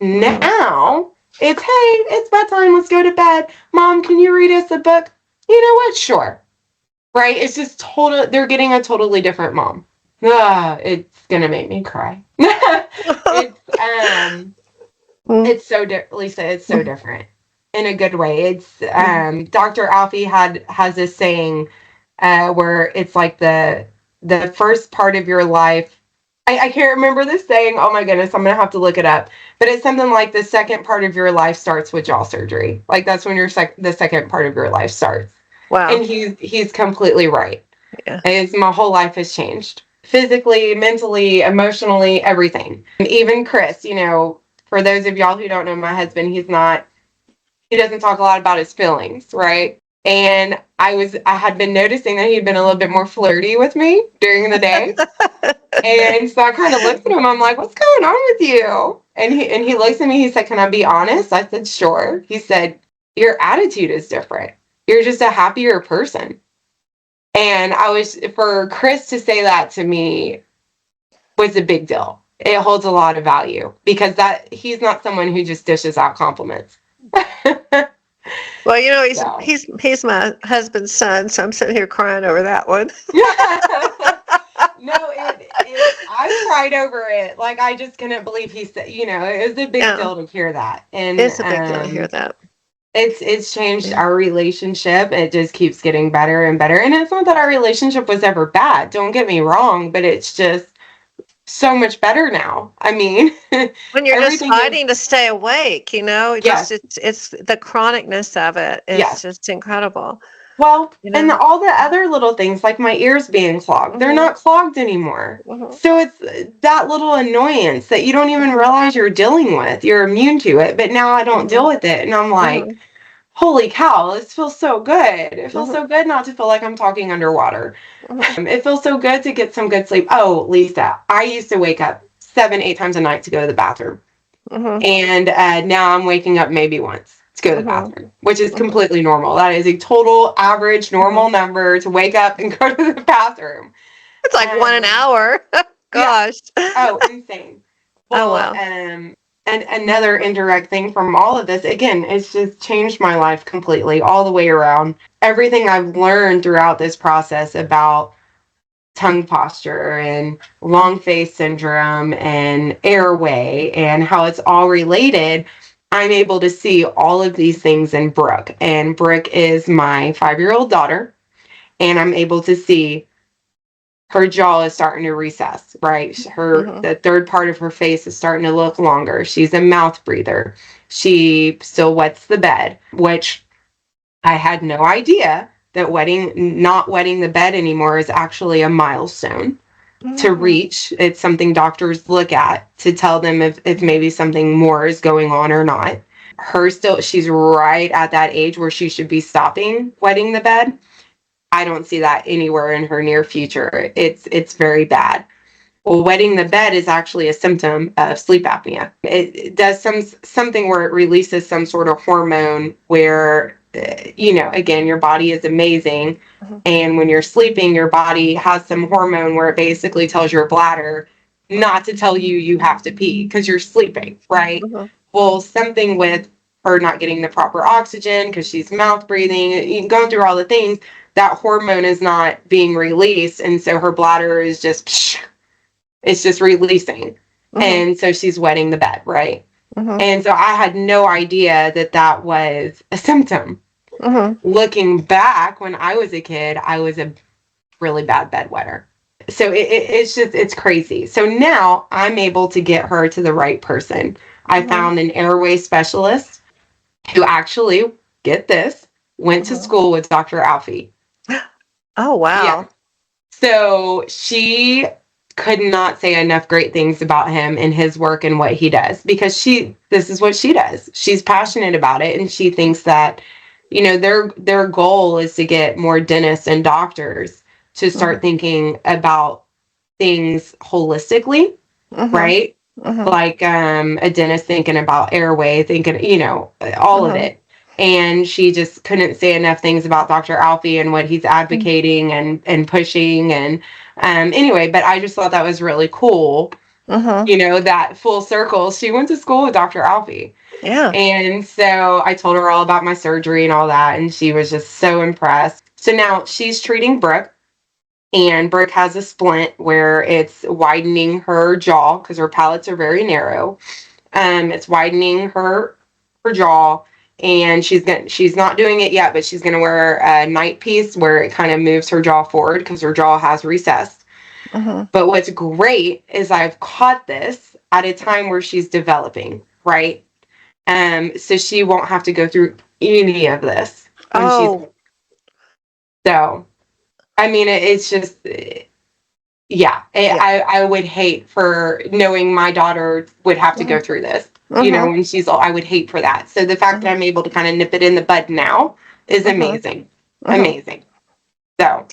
Mm-hmm. Now it's bedtime. Let's go to bed. Mom, can you read us a book? You know what? Sure. Right? It's just they're getting a totally different mom. It's going to make me cry. It's, it's so Lisa, it's so different in a good way. It's Dr. Alfie has this saying where it's like the first part of your life. I can't remember this saying. Oh my goodness, I'm gonna have to look it up. But it's something like the second part of your life starts with jaw surgery. Like that's when the second part of your life starts. Wow. And he's completely right. Yeah. My whole life has changed. Physically, mentally, emotionally, everything. And even Chris, for those of y'all who don't know my husband, he doesn't talk a lot about his feelings, right? And I had been noticing that he'd been a little bit more flirty with me during the day. And so I kind of looked at him, I'm like, what's going on with you? And he looks at me, he said, can I be honest? I said, sure. He said, your attitude is different. You're just a happier person. And for Chris to say that to me was a big deal. It holds a lot of value because he's not someone who just dishes out compliments. Well, So. he's my husband's son, so I'm sitting here crying over that one. No, I cried over it. Like I just couldn't believe he said, it was a big deal to hear that. And It's a big deal to hear that. it's changed our relationship. It just keeps getting better and better. And it's not that our relationship was ever bad. Don't get me wrong, but it's just so much better now. I mean, when you're just everything fighting to stay awake, Yes. it's the chronicness of it is Yes. just incredible. Well, you and know? all the other little things like my ears being clogged, they're not clogged anymore. So it's that little annoyance that you don't even realize you're dealing with. You're immune to it, but now I don't deal with it. And I'm like, holy cow, this feels so good. It feels so good not to feel like I'm talking underwater. It feels so good to get some good sleep. Oh, Lisa, I used to wake up 7, 8 times a night to go to the bathroom. And now I'm waking up maybe once to go to the bathroom, which is completely normal. That is a total average normal number to wake up and go to the bathroom. It's like one an hour. Gosh. Yeah. Oh, insane. Well, wow. and another indirect thing from all of this, again, it's just changed my life completely, all the way around. Everything I've learned throughout this process about tongue posture and long face syndrome and airway and how it's all related, I'm able to see all of these things in Brooke. And Brooke is my 5-year-old daughter, and I'm able to see her jaw is starting to recess, right? The third part of her face is starting to look longer. She's a mouth breather. She still wets the bed, which I had no idea that not wetting the bed anymore is actually a milestone to reach. It's something doctors look at to tell them if maybe something more is going on or not. She's right at that age where she should be stopping wetting the bed. I don't see that anywhere in her near future. It's very bad. Well, wetting the bed is actually a symptom of sleep apnea. It does something where it releases some sort of hormone where, again, your body is amazing. And when you're sleeping, your body has some hormone where it basically tells your bladder not to tell you have to pee because you're sleeping, right? Well, something with her not getting the proper oxygen because she's mouth breathing, going through all the things, that hormone is not being released. And so her bladder is it's just releasing. And so she's wetting the bed, right? And so I had no idea that was a symptom. Looking back, when I was a kid, I was a really bad bedwetter. So it's crazy. So now I'm able to get her to the right person. I found an airway specialist who actually, get this, went to school with Dr. Alfie. Oh, wow. Yeah. So she could not say enough great things about him and his work and what he does, because this is what she does. She's passionate about it, and she thinks that, their goal is to get more dentists and doctors to start thinking about things holistically, right? Like a dentist thinking about airway, thinking, all of it. And she just couldn't say enough things about Dr. Alfie and what he's advocating and pushing. And anyway, but I just thought that was really cool. That full circle. She went to school with Dr. Alfie. Yeah. And so I told her all about my surgery and all that, and she was just so impressed. So now she's treating Brooke, and Brooke has a splint where it's widening her jaw because her palates are very narrow. It's widening her jaw. And she's not doing it yet, but she's going to wear a night piece where it kind of moves her jaw forward because her jaw has recessed. But what's great is I've caught this at a time where she's developing, right? So she won't have to go through any of this. So, I mean, it's just, yeah. I would hate for knowing my daughter would have to go through this. When she's old, I would hate for that. So the fact that I'm able to kind of nip it in the bud now is amazing. Amazing. So.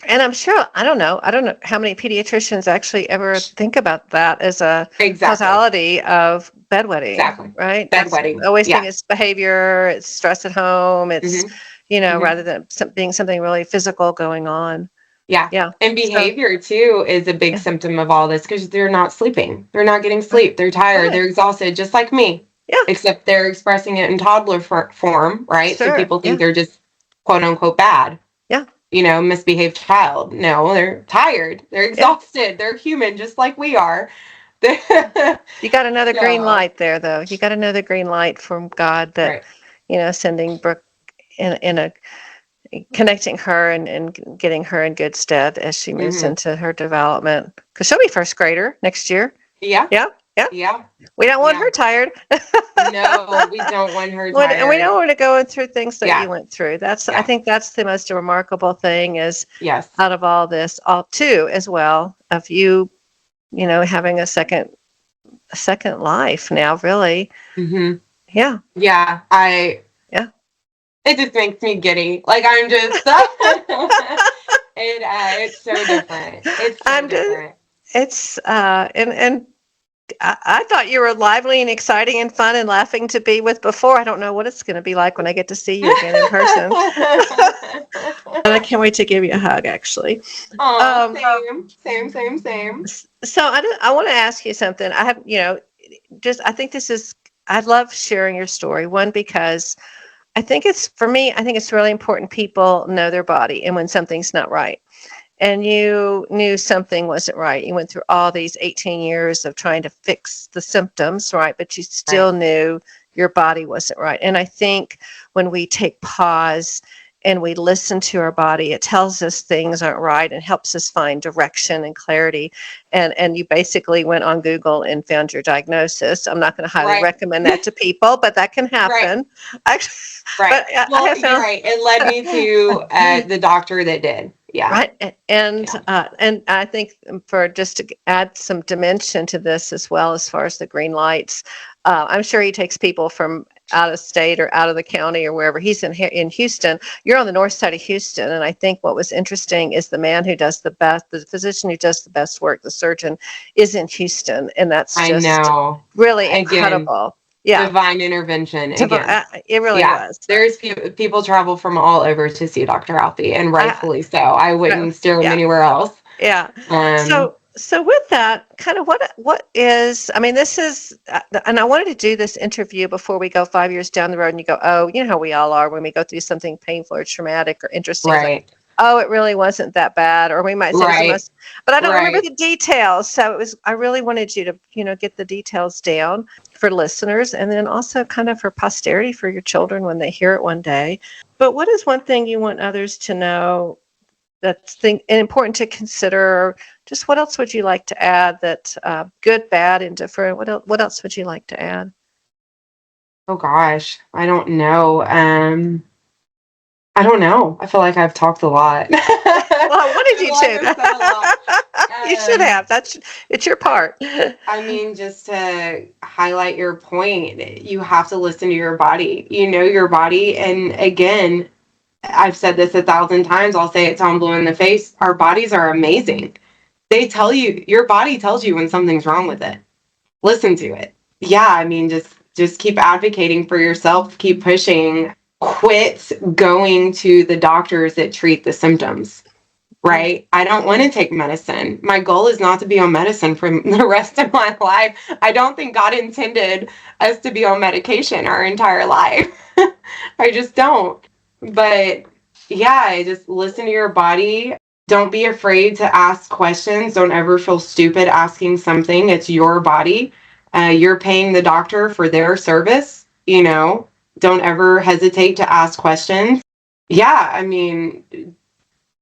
And I'm sure, I don't know how many pediatricians actually ever think about that as a causality of bedwetting. Exactly. Right? Bedwetting. Always think it's behavior, it's stress at home, it's, rather than being something really physical going on. Yeah. Yeah. And behavior too is a big symptom of all this because they're not sleeping. They're not getting sleep. They're tired. Right. They're exhausted, just like me. Yeah. Except they're expressing it in toddler form, right? Sure. So people think they're just quote unquote bad. Yeah. Misbehaved child. No, they're tired. They're exhausted. They're human, just like we are. You got another green light there, though. You got another green light from God that, sending Brooke in a connecting her and getting her in good stead as she moves into her development, because she'll be first grader next year. Yeah. We don't want her tired. No, we don't want her And we tired. don't want to go through things that Yeah. you went through. I Yeah. think that's the most remarkable thing is Yes. out of all this, all too, as well, of you, having a second life now, really. Mm-hmm. Yeah. Yeah. Yeah. It just makes me giddy. Like I'm just, it's so different. It's so different. It's, and I thought you were lively and exciting and fun and laughing to be with before. I don't know what it's going to be like when I get to see you again in person. And I can't wait to give you a hug, actually. Oh, same. So I want to ask you something. I have, I think I love sharing your story. One, because I think it's really important people know their body and when something's not right. And you knew something wasn't right. You went through all these 18 years of trying to fix the symptoms, right? But you still knew your body wasn't right. And I think when we take pause and we listen to our body, it tells us things aren't right and helps us find direction and clarity. And you basically went on Google and found your diagnosis. I'm not going to highly recommend that to people, but that can happen. Right. Well, you're right. It led me to the doctor that did. Yeah. Right. And I think for just to add some dimension to this as well, as far as the green lights, I'm sure he takes people from out of state or out of the county or wherever. He's in Houston. You're on the north side of Houston. And I think what was interesting is the man who does the physician who does the best work, the surgeon, is in Houston. And that's just really incredible. Yeah. Divine intervention. It really was. There's people travel from all over to see Dr. Alfie, and rightfully so. I wouldn't steer them anywhere else. Yeah. So with that, kind of what is, I mean, this is, and I wanted to do this interview before we go 5 years down the road and you go, oh, you know how we all are when we go through something painful or traumatic or interesting. Right. Like, oh, it really wasn't that bad. Or we might say but I don't remember the details. So I really wanted you to, get the details down for listeners and then also kind of for posterity for your children when they hear it one day. But what is one thing you want others to know that's important to consider? Just what else would you like to add that good, bad, indifferent? What else would you like to add? Oh gosh, I don't know. I don't know. I feel like I've talked a lot. Well, I wanted you to. You should have. It's your part. I mean, just to highlight your point, you have to listen to your body. You know your body. And again, I've said this 1,000 times. I'll say it till I'm blue in the face. Our bodies are amazing. They tell you, your body tells you when something's wrong with it. Listen to it. Yeah, I mean, just keep advocating for yourself. Keep pushing. Quit going to the doctors that treat the symptoms, right? I don't want to take medicine. My goal is not to be on medicine for the rest of my life. I don't think God intended us to be on medication our entire life. I just don't. But yeah, just listen to your body. Don't be afraid to ask questions. Don't ever feel stupid asking something. It's your body. You're paying the doctor for their service, Don't ever hesitate to ask questions. Yeah, I mean,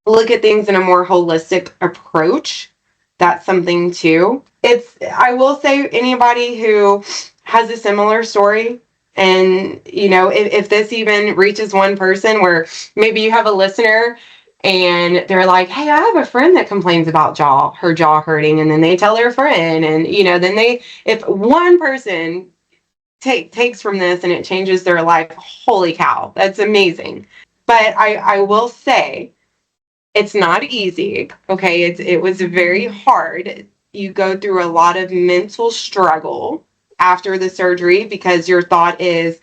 look at things in a more holistic approach. That's something too. I will say anybody who has a similar story and, if this even reaches one person where maybe you have a listener and they're like, hey, I have a friend that complains about her jaw hurting. And then they tell their friend and, then if one person takes from this and it changes their life, holy cow, that's amazing. But I will say it's not easy. Okay. It was very hard. You go through a lot of mental struggle after the surgery because your thought is,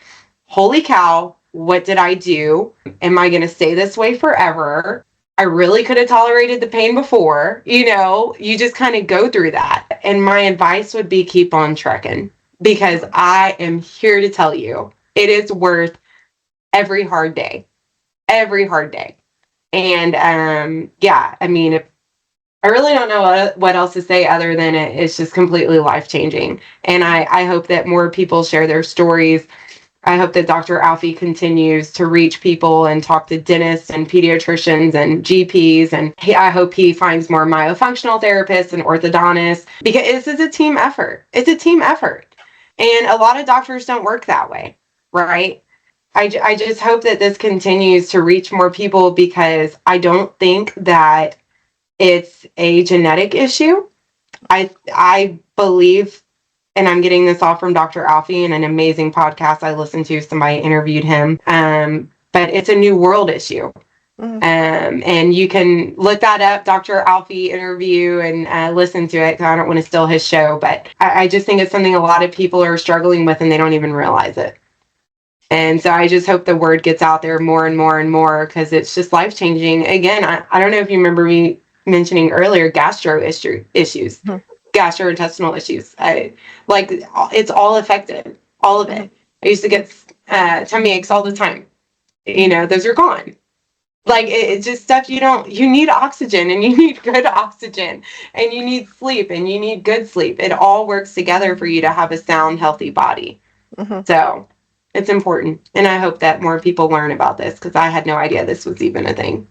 holy cow, what did I do? Am I going to stay this way forever? I really could have tolerated the pain before, you just kind of go through that. And my advice would be keep on trekking. Because I am here to tell you, it is worth every hard day. And I mean, I really don't know what else to say other than it's just completely life-changing. And I hope that more people share their stories. I hope that Dr. Alfie continues to reach people and talk to dentists and pediatricians and GPs. And I hope he finds more myofunctional therapists and orthodontists because this is a team effort. It's a team effort. And a lot of doctors don't work that way, right? I just hope that this continues to reach more people, because I don't think that it's a genetic issue. I believe, and I'm getting this all from Dr. Alfie in an amazing podcast I listened to. Somebody interviewed him. But it's a new world issue. And you can look that up, Dr. Alfie interview, and listen to it, because I don't want to steal his show. But I just think it's something a lot of people are struggling with, and they don't even realize it. And so I just hope the word gets out there more and more and more, because it's just life-changing. Again, I don't know if you remember me mentioning earlier issues, gastrointestinal issues. It's all affected, all of it. I used to get tummy aches all the time. Those are gone. It's just stuff you need oxygen, and you need good oxygen, and you need sleep, and you need good sleep. It all works together for you to have a sound, healthy body. So it's important. And I hope that more people learn about this, because I had no idea this was even a thing.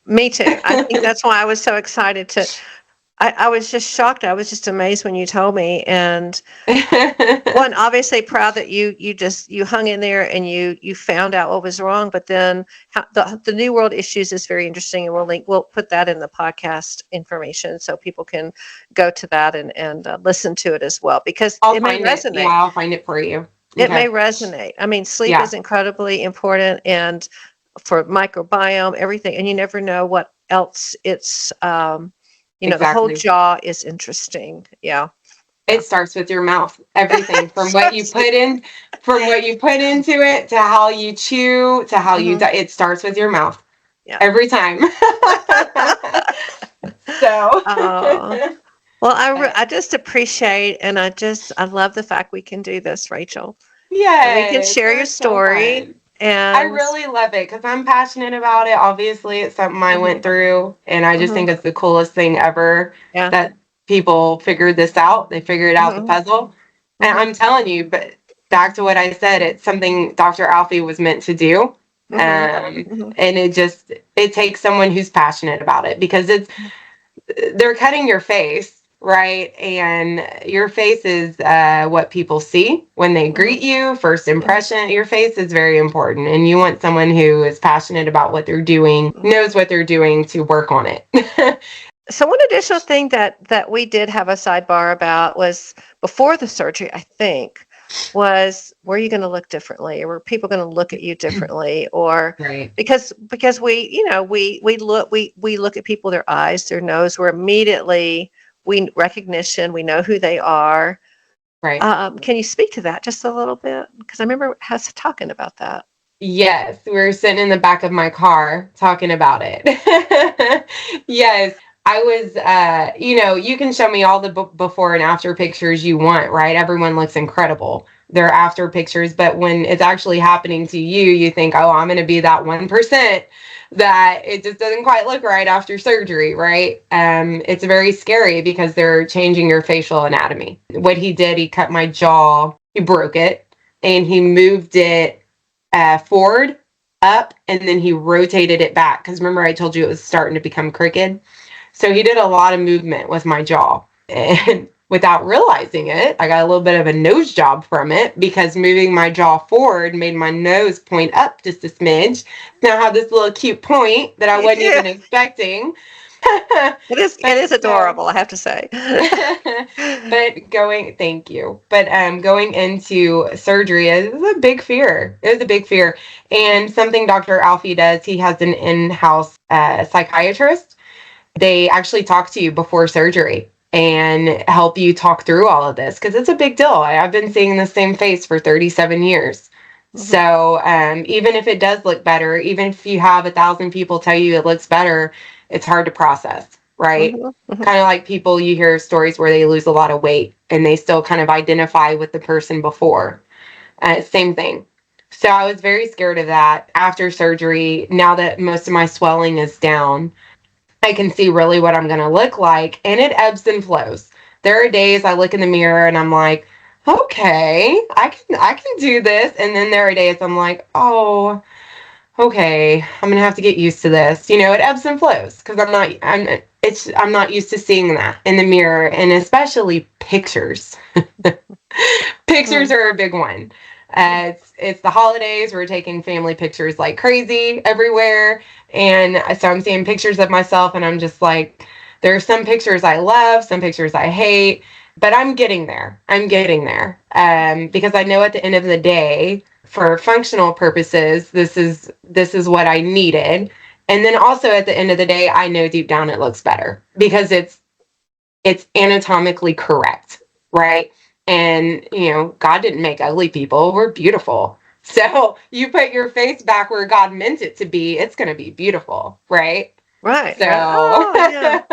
Me too. I think that's why I was so excited I was just shocked. I was just amazed when you told me. And one, obviously proud that you hung in there and you found out what was wrong. But then the New World Issues is very interesting, and we'll put that in the podcast information so people can go to that and listen to it as well, because it may resonate. Yeah, I'll find it for you. It may resonate. I mean, sleep is incredibly important, and for microbiome, everything, and you never know what else it's. The whole jaw is interesting. Yeah. It starts with your mouth. Everything from what you put into it, to how you chew, to how you it starts with your mouth. Yeah. Every time. So. Well, I just appreciate, and I love the fact we can do this, Rachel. Yeah. We can share your story. So and I really love it, because I'm passionate about it. Obviously, it's something I went through, and I just think it's the coolest thing ever that people figured this out. They figured out the puzzle. And I'm telling you, but back to what I said, it's something Dr. Alfie was meant to do. And it takes someone who's passionate about it, because they're cutting your face. Right. And your face is what people see when they greet you. First impression, your face is very important. And you want someone who is passionate about what they're doing, knows what they're doing, to work on it. So one additional thing that we did have a sidebar about was, before the surgery, I think, was, were you going to look differently, or were people going to look at you differently, or because we look at people, their eyes, their nose, we're immediately, we know who they are. Right. Can you speak to that just a little bit? Because I remember us talking about that. Yes, we were sitting in the back of my car talking about it. Yes, I was, you can show me all the before and after pictures you want, right? Everyone looks incredible. They're after pictures, but when it's actually happening to you, you think, oh, I'm going to be that 1% that it just doesn't quite look right after surgery, right? It's very scary, because they're changing your facial anatomy. What he did, he cut my jaw, he broke it, and he moved it forward, up, and then he rotated it back. Because remember, I told you it was starting to become crooked. So he did a lot of movement with my jaw. And without realizing it, I got a little bit of a nose job from it, because moving my jaw forward made my nose point up just a smidge. Now I have this little cute point that I wasn't even expecting. It is adorable, I have to say. Thank you. But going into surgery is a big fear. It was a big fear. And something Dr. Alfie does, he has an in-house psychiatrist. They actually talk to you before surgery and help you talk through all of this, because it's a big deal. I've been seeing the same face for 37 years. So even if it does look better, even if you have 1,000 people tell you it looks better, it's hard to process, right? Kind of like people, you hear stories where they lose a lot of weight and they still kind of identify with the person before. Same thing. So I was very scared of that. After surgery, now that most of my swelling is down, I can see really what I'm going to look like, and it ebbs and flows. There are days I look in the mirror and I'm like, okay, I can do this. And then there are days I'm like, oh, okay, I'm gonna have to get used to this. You know, it ebbs and flows because I'm not used to seeing that in the mirror, and especially pictures. Pictures Mm. are a big one. It's the holidays. We're taking family pictures like crazy everywhere, and so I'm seeing pictures of myself, and I'm just like, there are some pictures I love, some pictures I hate, but I'm getting there. I'm getting there, because I know at the end of the day, for functional purposes, this is what I needed, and then also at the end of the day, I know deep down it looks better because it's anatomically correct, right? And, you know, God didn't make ugly people. We're beautiful. So you put your face back where God meant it to be, it's going to be beautiful, right? Right, So, right. Oh, yeah.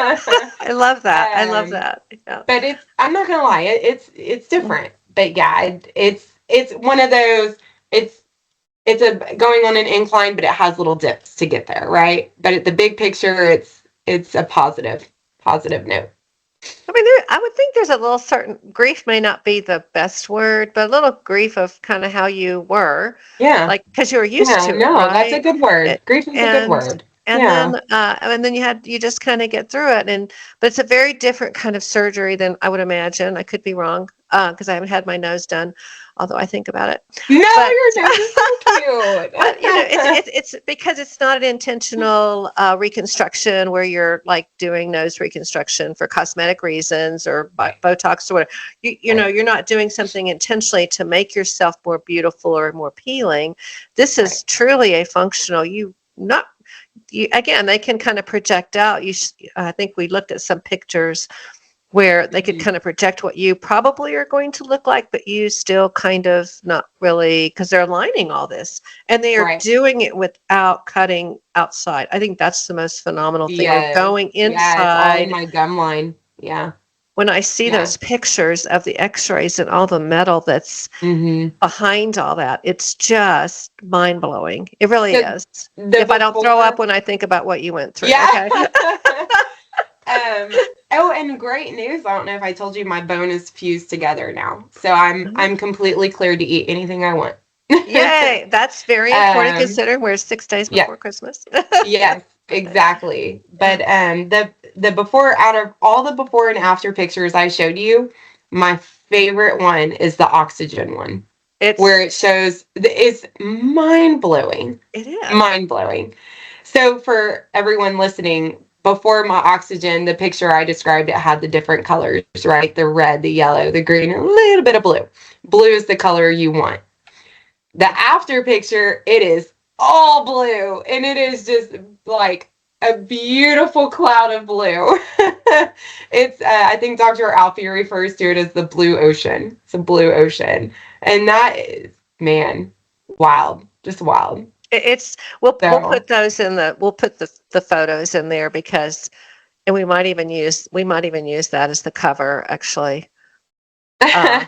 I love that. I love um, that. Yeah. but I'm not going to lie, it's Mm. different. But yeah, it's one of those, it's, it's a going on an incline, but it has little dips to get there, right? But at the big picture, it's a positive note. I mean, I would think there's a little certain grief may not be the best word, but a little grief of kind of how you were, Yeah. like because you were used Yeah, to it, no, that's a right? good word. It, Grief is a good and word. and Yeah. then you just kind of get through it, but it's a very different kind of surgery than I would imagine. I could be wrong because I haven't had my nose done, although I think about it. No, But your nose is so but you know, cute. it's because it's not an intentional reconstruction where you're like doing nose reconstruction for cosmetic reasons or Right. Botox or whatever. You know, Right. you're not doing something intentionally to make yourself more beautiful or more appealing. This Right. is truly a functional. You not you again. They can kind of project out. I think we looked at some pictures where they could Mhm. kind of project what you probably are going to look like, but you still kind of not really, because they're aligning all this and they are Right. doing it without cutting outside. I think that's the most phenomenal thing. We're Yes. going Yeah, it's all in inside. my gum line. Yeah. When I see Yeah. those pictures of the x-rays and all the metal that's Hmm. behind all that, it's just mind blowing. It really So is. the If I don't throw up before, when I think about what you went through, yeah. okay? Oh, and great news. I don't know if I told you my bone is fused together now. So I'm completely cleared to eat anything I want. Yay. That's very important Um, considering we're 6 days yeah. before Christmas. Yes, exactly. Yeah. But the before, out of all the before and after pictures I showed you, my favorite one is the oxygen one, where It's it shows it's mind blowing, it is. mind blowing. So for everyone listening, before my oxygen, the picture I described, it had the different colors, right? The red, the yellow, the green, and a little bit of blue. Blue is the color you want. The after picture, it is all blue, and it is just like a beautiful cloud of blue. It's I think Dr. Alfie refers to it as the blue ocean. It's a blue ocean, and that is, man, wild, just wild. It's we'll So put those in we'll put the photos in there because and we might even use that as the cover actually. Uh,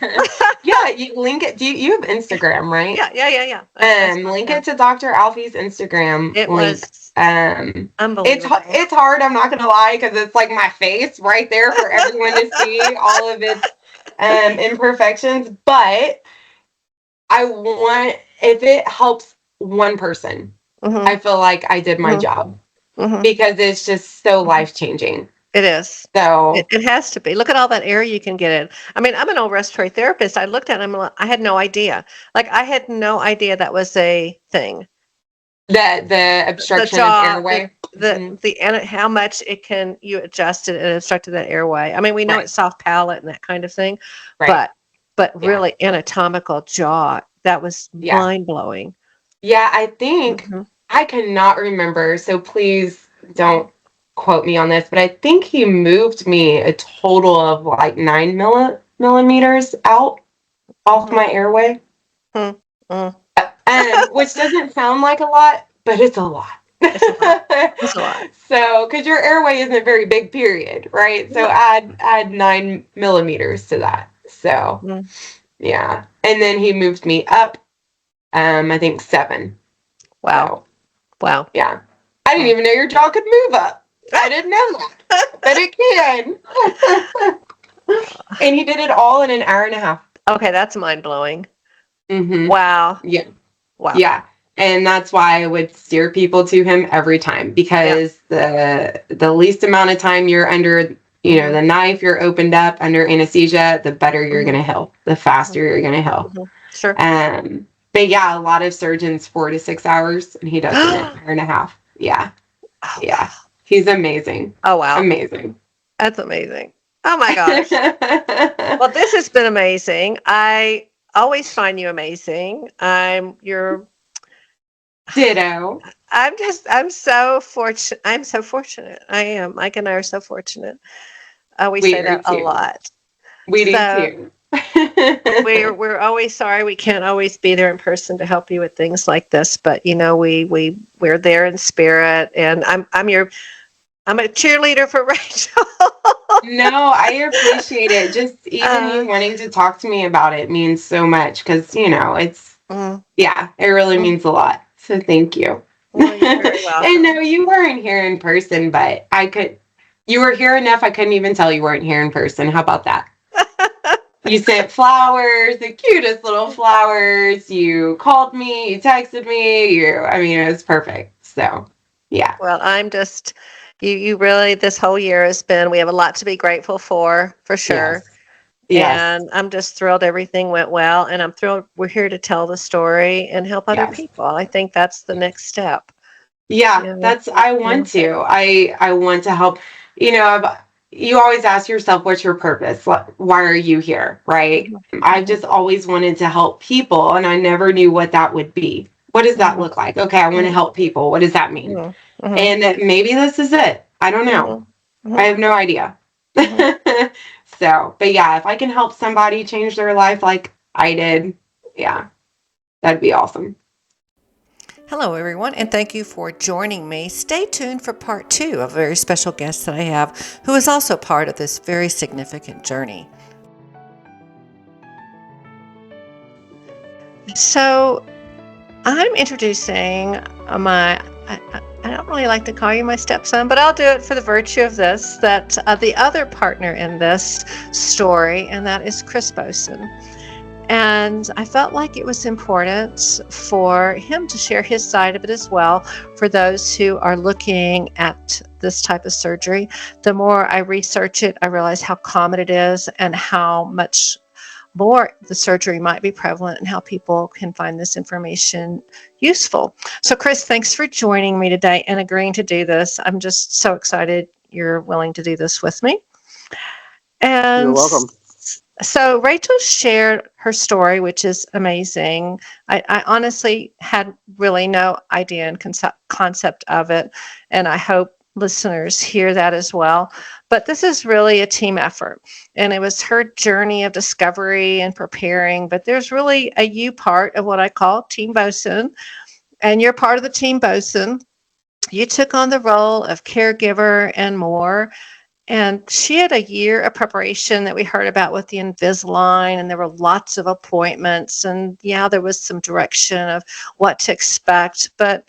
yeah, you link it. You have Instagram, right? yeah. I saw Link yeah. it to Dr. Alfie's Instagram It link. was It's unbelievable. it's hard. I'm not gonna lie because it's like my face right there for everyone to see all of its imperfections. But I want, if it helps one person, Hmm. I feel like I did my Hmm. job Hmm. because it's just so life changing. It is. So It has to be. Look at all that air you can get in. I mean, I'm an old respiratory therapist. I looked at him. I had no idea. Like I had no idea that was a thing. the The obstruction of jaw, airway. Hmm. and how much it can you adjust it and obstructed that airway. I mean, we know Right. it's soft palate and that kind of thing, Right. but Yeah. really anatomical jaw. That was Yeah. mind blowing. Yeah, I think Hmm. I cannot remember, so please don't quote me on this, but I think he moved me a total of like 9 millimeters out off Hmm. my airway, Hmm. which doesn't sound like a lot, but it's a lot. It's a lot. It's a lot. So, because your airway isn't very big, period, right? So No. add 9 millimeters to that. So Mm. yeah, and then he moved me up, I think 7. Wow. So. Wow. Yeah. I didn't Wow. even know your jaw could move up. I didn't know that. But it can. And he did it all in an hour and a half. Okay, that's mind blowing. Mm-hmm. Wow. Yeah. Wow. Yeah. And that's why I would steer people to him every time, because the least amount of time you're under, the knife, you're opened up under anesthesia, the better you're going to heal, the faster you're going to heal. Sure. But yeah, a lot of surgeons 4 to 6 hours, and he does it in an hour and a half. Yeah. Oh, yeah. He's amazing. Oh, wow. Amazing. That's amazing. Oh my gosh. Well, this has been amazing. I always find you amazing. Ditto. I'm so fortunate. I'm so fortunate. I am. Mike and I are so fortunate. We say that a lot. We do too. we're always sorry we can't always be there in person to help you with things like this, but we're there in spirit, and I'm a cheerleader for Rachel. No, I appreciate it. Just even you wanting to talk to me about it means so much, because it's it really means a lot. So thank you. Well, you're very welcome. And no, you weren't here in person, but you were here enough I couldn't even tell you weren't here in person. How about that? You sent flowers, the cutest little flowers. You called me, you texted me, it was perfect. So, yeah. Well, I'm just, you really, this whole year we have a lot to be grateful for sure. Yes. And I'm just thrilled everything went well. And I'm thrilled we're here to tell the story and help other people. I think that's the next step. Yeah, I want to. I want to help. You always ask yourself, what's your purpose? Why are you here? Right? I've just always wanted to help people, and I never knew what that would be. What does that look like? Okay, I want to help people. What does that mean? And maybe this is it. I don't know. I have no idea. So, but yeah, if I can help somebody change their life like I did, that'd be awesome. Hello, everyone, and thank you for joining me. Stay tuned for part 2 of a very special guest that I have, who is also part of this very significant journey. So, I'm introducing I don't really like to call you my stepson, but I'll do it for the virtue of this, that the other partner in this story, and that is Chris Boson. And I felt like it was important for him to share his side of it as well for those who are looking at this type of surgery. The more I research it, I realize how common it is and how much more the surgery might be prevalent and how people can find this information useful. So, Chris, thanks for joining me today and agreeing to do this. I'm just so excited you're willing to do this with me. And you're welcome. So Rachel shared her story, which is amazing. I honestly had really no idea and concept of it, and I hope listeners hear that as well. But this is really a team effort, and it was her journey of discovery and preparing, but there's really a you part of what I call Team Boson, and you're part of the Team Boson. You took on the role of caregiver and more. And she had a year of preparation that we heard about with the Invisalign, and there were lots of appointments, and there was some direction of what to expect. But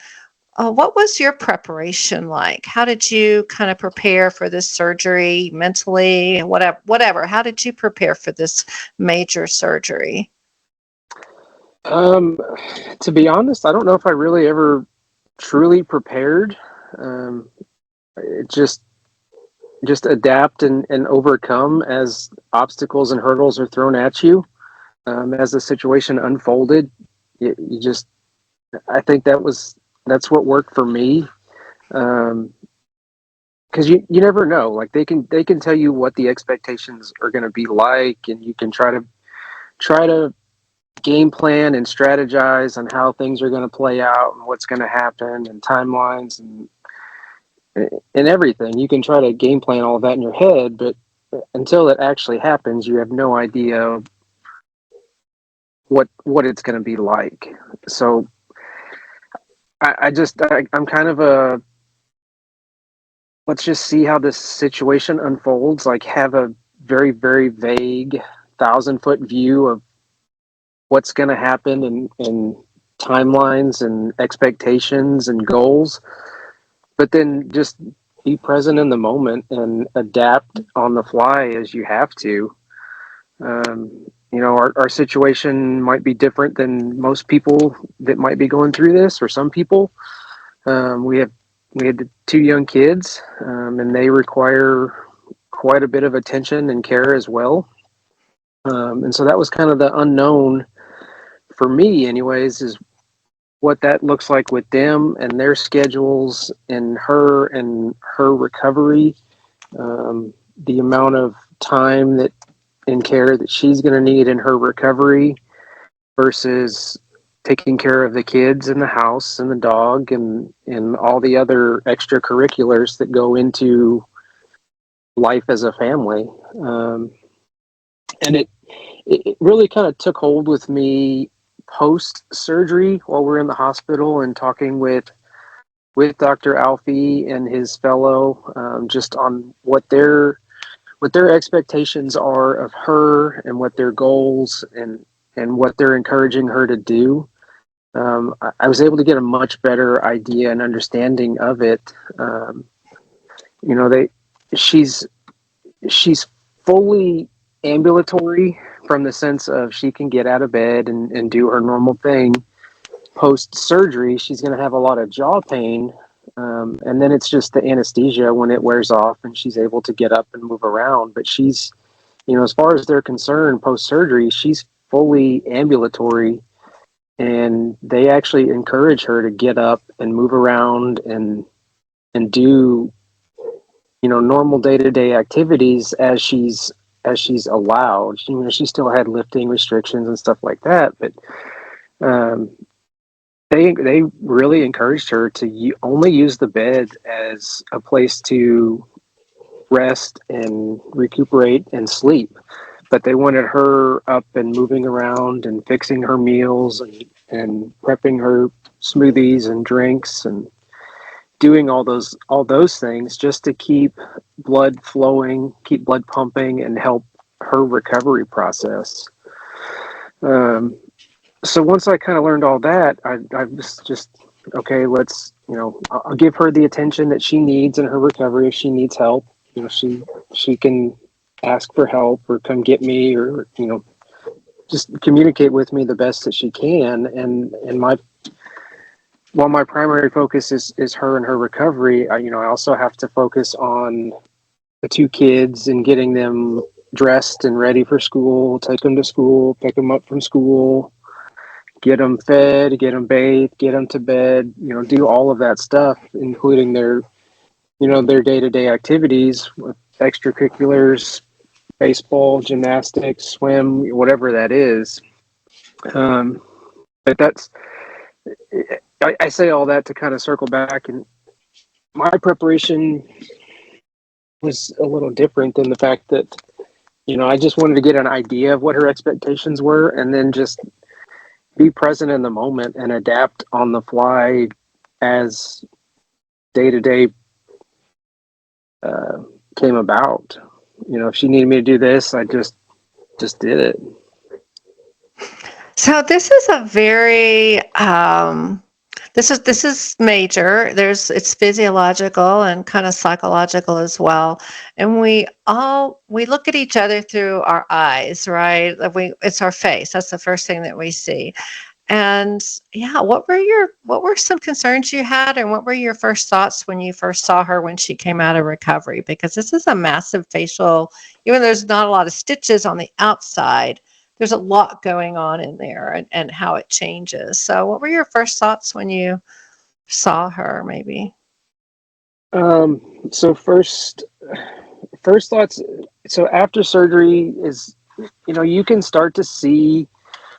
what was your preparation like? How did you kind of prepare for this surgery mentally, whatever? How did you prepare for this major surgery? To be honest, I don't know if I really ever truly prepared. It just adapt and overcome as obstacles and hurdles are thrown at you. As the situation unfolded, I think that's what worked for me. Because you never know. Like they can tell you what the expectations are going to be like, and you can try to game plan and strategize on how things are going to play out and what's going to happen and timelines and everything. You can try to game plan all of that in your head, but until it actually happens, you have no idea what it's going to be like. So I'm kind of let's just see how this situation unfolds. Like have a very, very vague 1,000-foot view of what's going to happen and timelines and expectations and goals. But then just be present in the moment and adapt on the fly as you have to. our situation might be different than most people that might be going through this, or some people. We had 2 young kids, and they require quite a bit of attention and care as well. And so that was kind of the unknown for me, anyways, is what that looks like with them and their schedules and her recovery, the amount of time that and care that she's going to need in her recovery versus taking care of the kids and the house and the dog and all the other extracurriculars that go into life as a family. And it really kind of took hold with me post surgery while we're in the hospital and talking with Dr. Alfie and his fellow, just on what their expectations are of her and what their goals and what they're encouraging her to do. I was able to get a much better idea and understanding of it. She's fully ambulatory from the sense of she can get out of bed and do her normal thing. Post surgery, she's going to have a lot of jaw pain. And then it's just the anesthesia when it wears off and she's able to get up and move around. But she's, as far as they're concerned, post surgery, she's fully ambulatory, and they actually encourage her to get up and move around and do, normal day-to-day activities as she's allowed. She still had lifting restrictions and stuff like that, but they really encouraged her to only use the bed as a place to rest and recuperate and sleep. But they wanted her up and moving around and fixing her meals and prepping her smoothies and drinks and doing all those things just to keep blood flowing, keep blood pumping, and help her recovery process. So once I kind of learned all that, I was just, okay, let's, I'll give her the attention that she needs in her recovery. If she needs help, she can ask for help or come get me, or, just communicate with me the best that she can. And while my primary focus is her and her recovery, I also have to focus on the 2 kids and getting them dressed and ready for school, take them to school, pick them up from school, get them fed, get them bathed, get them to bed, do all of that stuff, including their day-to-day activities with extracurriculars, baseball, gymnastics, swim, whatever that is. But I say all that to kind of circle back, and my preparation was a little different than the fact that, I just wanted to get an idea of what her expectations were and then just be present in the moment and adapt on the fly as day-to-day came about. If she needed me to do this, I just did it. So this is a very this is major. It's physiological and kind of psychological as well. And we look at each other through our eyes, right? It's our face. That's the first thing that we see. And yeah, what were some concerns you had, and what were your first thoughts when you first saw her when she came out of recovery? Because this is a massive facial, even though there's not a lot of stitches on the outside, there's a lot going on in there and how it changes. So what were your first thoughts when you saw her, maybe? So first thoughts, so after surgery is, you can start to see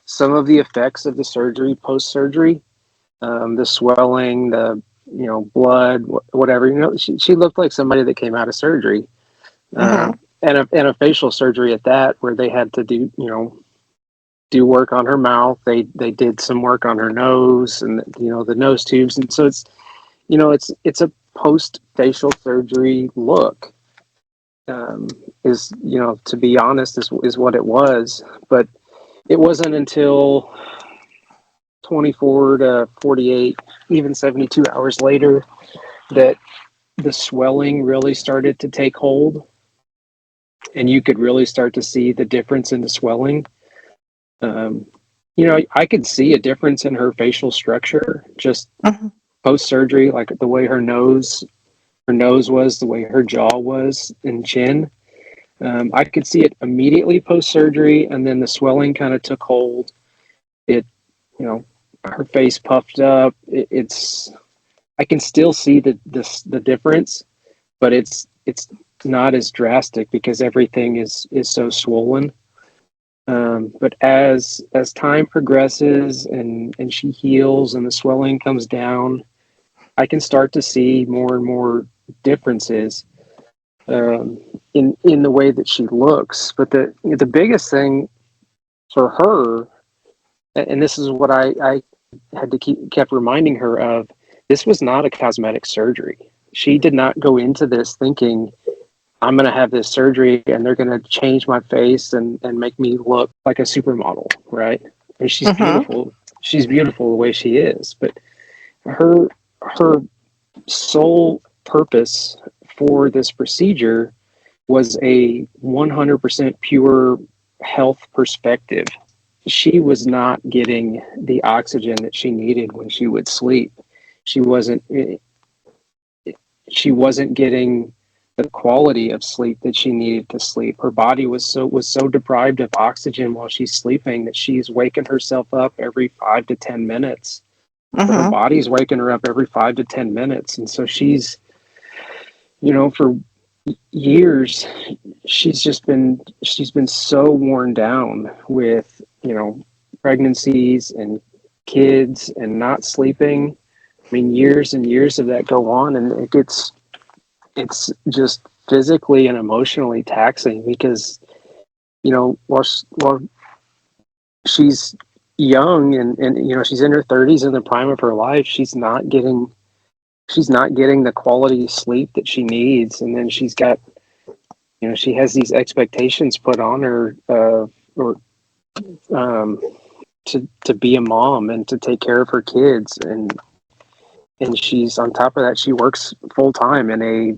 some of the effects of the surgery, post-surgery, the swelling, the, blood, whatever, she looked like somebody that came out of surgery, and a facial surgery at that, where they had to do work on her mouth. They did some work on her nose and, the nose tubes. And so it's a post facial surgery look, is, to be honest, is what it was. But it wasn't until 24 to 48, even 72 hours later, that the swelling really started to take hold, and you could really start to see the difference in the swelling. Um, I could see a difference in her facial structure just Mm-hmm. post surgery, like the way her nose was, the way her jaw was and chin. I could see it immediately post surgery, and then the swelling kind of took hold. It, her face puffed up. It's I can still see the difference, but it's not as drastic because everything is so swollen. But as time progresses and she heals and the swelling comes down, I can start to see more and more differences in the way that she looks. But the biggest thing for her, and this is what I had to kept reminding her of, this was not a cosmetic surgery. She did not go into this thinking, I'm going to have this surgery and they're going to change my face and make me look like a supermodel, right? And she's Mm-hmm. beautiful. She's beautiful the way she is, but her sole purpose for this procedure was a 100% pure health perspective. She was not getting the oxygen that she needed when she would sleep. She wasn't she wasn't getting the quality of sleep that she needed to sleep. Her body was so deprived of oxygen while she's sleeping that she's waking herself up every 5 to 10 minutes. So her Mm-hmm. body's waking her up every 5 to 10 minutes, and so she's, for years, she's been so worn down with pregnancies and kids and not sleeping. I mean, years and years of that go on, and it's just physically and emotionally taxing because while she's young and she's in her 30s, in the prime of her life, she's not getting the quality sleep that she needs, and then she has these expectations put on her or um, to be a mom and to take care of her kids, and she's on top of that, she works full time in a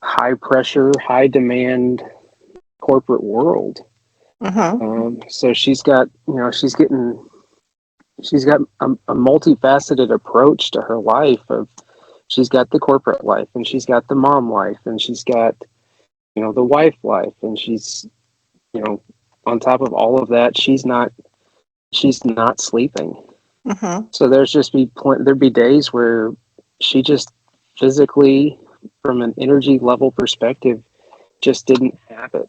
high pressure, high demand corporate world. Mm-hmm. So she's got a multifaceted approach to her life. She's got the corporate life, and she's got the mom life, and she's got the wife life, and she's you know on top of all of that, she's not sleeping. Mm-hmm. So there'd be days where she just physically, from an energy level perspective, just didn't have it.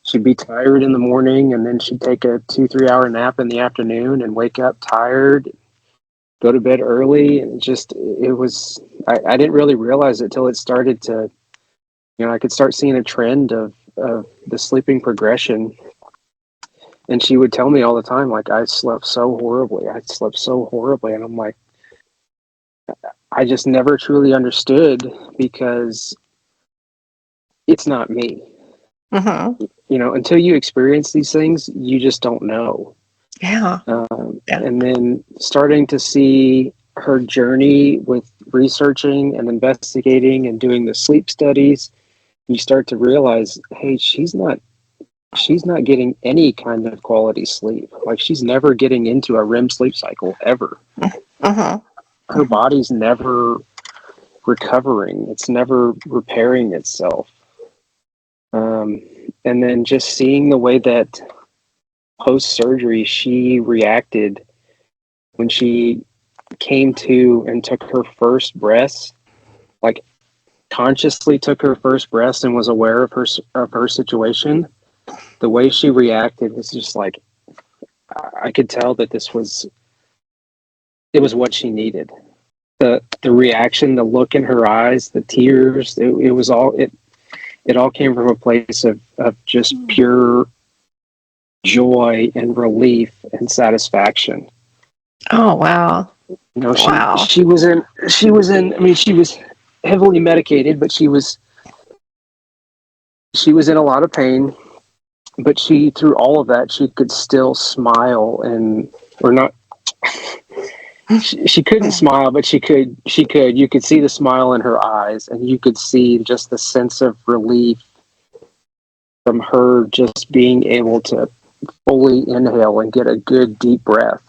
She'd be tired in the morning, and then she'd take a 2-3 hour nap in the afternoon and wake up tired, go to bed early, and it was. I didn't really realize it till it started to. I could start seeing a trend of the sleeping progression, and she would tell me all the time, like, I slept so horribly. I slept so horribly, and I'm like, I just never truly understood because it's not me. Mm-hmm. Until you experience these things, you just don't know. Yeah. Yeah. And then starting to see her journey with researching and investigating and doing the sleep studies, you start to realize, hey, she's not getting any kind of quality sleep. Like, she's never getting into a REM sleep cycle ever. Mm-hmm. Her body's never recovering. It's never repairing itself. And then just seeing the way that post surgery she reacted when she came to and took her first breaths, like consciously took her first breaths and was aware of her situation. The way she reacted was just like, I could tell that it was what she needed. The reaction, the look in her eyes, the tears, it all came from a place of just pure joy and relief and satisfaction. Oh, wow. She Wow. she was in I mean, she was heavily medicated, but she was in a lot of pain, but through all of that, she could still smile, or not. She couldn't smile, but she could. You could see the smile in her eyes, and you could see just the sense of relief from her just being able to fully inhale and get a good deep breath.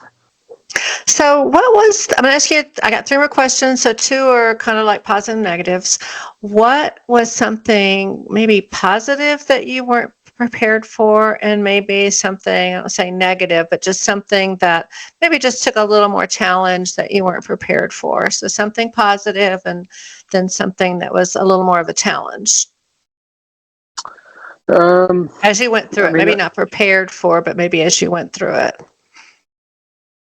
So what was, I'm going to ask you, I got 3 more questions. So 2 are kind of like positive and negatives. What was something maybe positive that you weren't prepared for, and maybe something, I don't say negative, but just something that maybe just took a little more challenge that you weren't prepared for? So something positive and then something that was a little more of a challenge as you went through I it, mean, maybe not prepared for, but maybe as you went through it.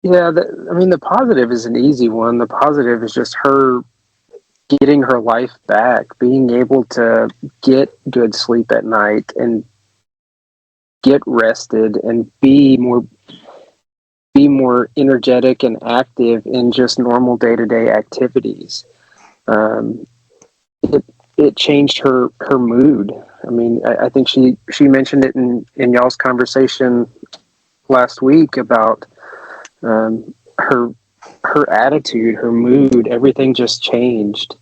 yeah, the positive is an easy one. The positive is just her getting her life back, being able to get good sleep at night and get rested and be more energetic and active in just normal day-to-day activities. Um, it changed her mood. I mean, I think she mentioned it in y'all's conversation last week about her attitude, her mood, everything just changed.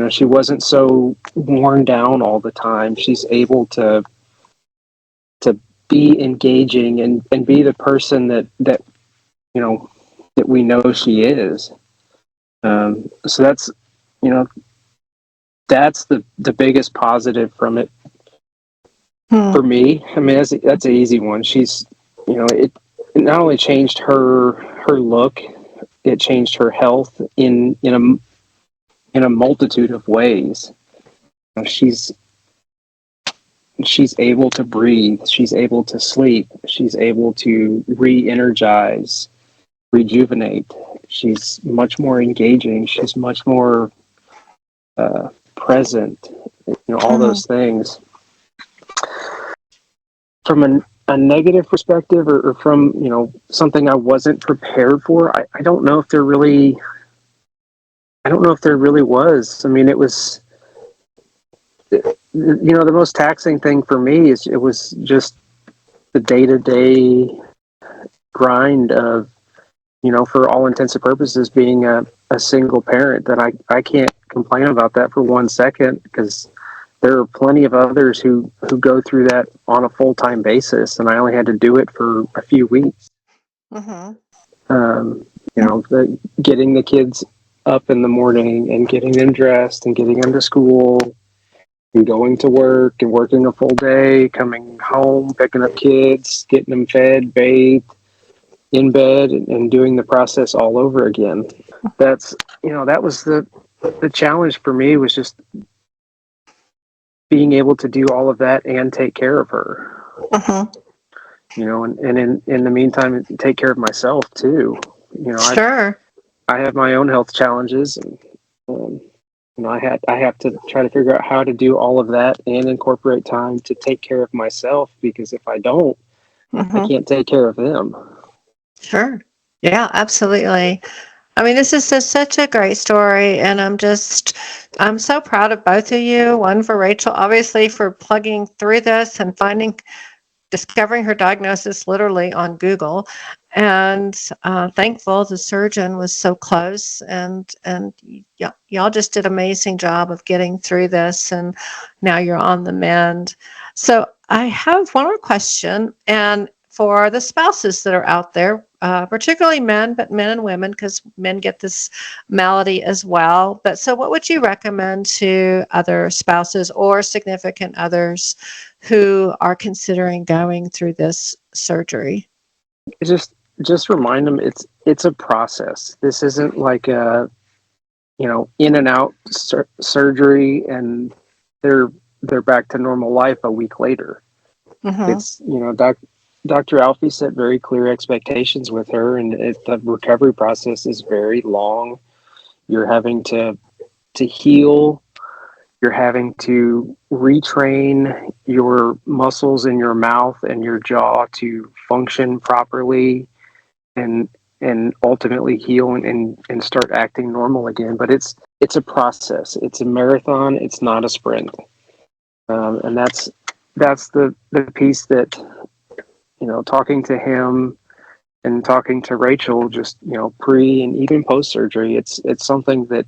She wasn't so worn down all the time. She's able to be engaging and be the person that that we know she is. So that's the biggest positive from it for me. I mean, that's an easy one. She's, it not only changed her look, it changed her health in a multitude of ways. She's able to breathe. She's able to sleep. She's able to re-energize, rejuvenate. She's much more engaging. She's much more present. All those things. From a negative perspective, or from something I wasn't prepared for, I don't know if there really. I don't know if there really was. I mean, it was. The most taxing thing for me is it was just the day-to-day grind of, for all intents and purposes, being a single parent. That I can't complain about that for 1 second, because there are plenty of others who go through that on a full-time basis, and I only had to do it for a few weeks. Getting the kids up in the morning and getting them dressed and getting them to school and going to work and working a full day, coming home, picking up kids, getting them fed, bathed, in bed, and doing the process all over again. That's, that was the challenge for me, was just being able to do all of that and take care of her. And in the meantime, take care of myself too. Sure. I have my own health challenges, and I have to try to figure out how to do all of that and incorporate time to take care of myself, because if I don't, I can't take care of them. Sure. Yeah, absolutely. I mean, this is just such a great story, and I'm so proud of both of you. One for Rachel, obviously, for plugging through this and discovering her diagnosis literally on Google, and thankful the surgeon was so close, and y'all just did an amazing job of getting through this, and now you're on the mend. So I have one more question, and for the spouses that are out there, particularly men, but men and women, because men get this malady as well. But so what would you recommend to other spouses or significant others who are considering going through this surgery? Just remind them it's a process. This isn't like a in and out surgery and they're back to normal life a week later. It's Dr. Alfie set very clear expectations with her, and the recovery process is very long. You're having to heal. You're having to retrain your muscles in your mouth and your jaw to function properly, and ultimately heal and start acting normal again. But it's a process. It's a marathon. It's not a sprint. And that's the piece that, talking to him and talking to Rachel, just, pre and even post surgery, it's something that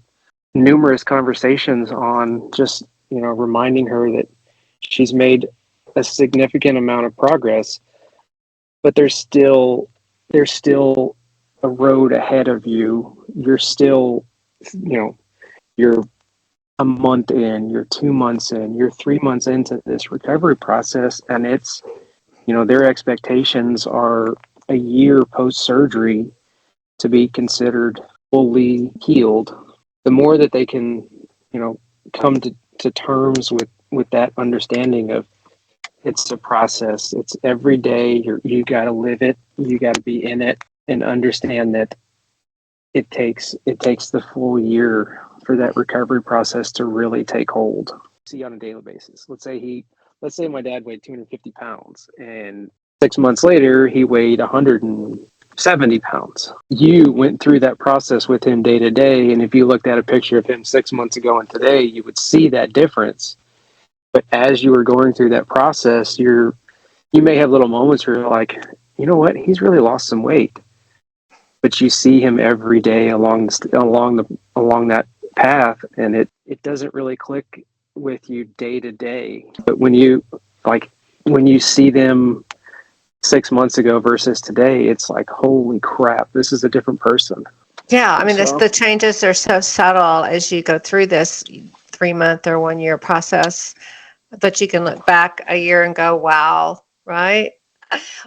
numerous conversations on, just, reminding her that she's made a significant amount of progress, but there's still a road ahead of you. You're still, you're a month in, you're 2 months in, you're 3 months into this recovery process, and it's, their expectations are a year post surgery to be considered fully healed. The more that they can, come to terms with that understanding of it's a process. It's every day. You got to live it. You got to be in it and understand that it takes the full year for that recovery process to really take hold. See, on a daily basis. Let's say my dad weighed 250 pounds, and 6 months later he weighed 170 pounds. You went through that process with him day to day, and if you looked at a picture of him 6 months ago and today, you would see that difference. But as you were going through that process, you may have little moments where you're like, you know what, he's really lost some weight. But you see him every day along that path, and it doesn't really click with you day to day. But when you see them 6 months ago versus today, it's like, holy crap, this is a different person. Yeah, I mean, So- the changes are so subtle as you go through this 3-month or 1-year process, but you can look back a year and go, wow, right?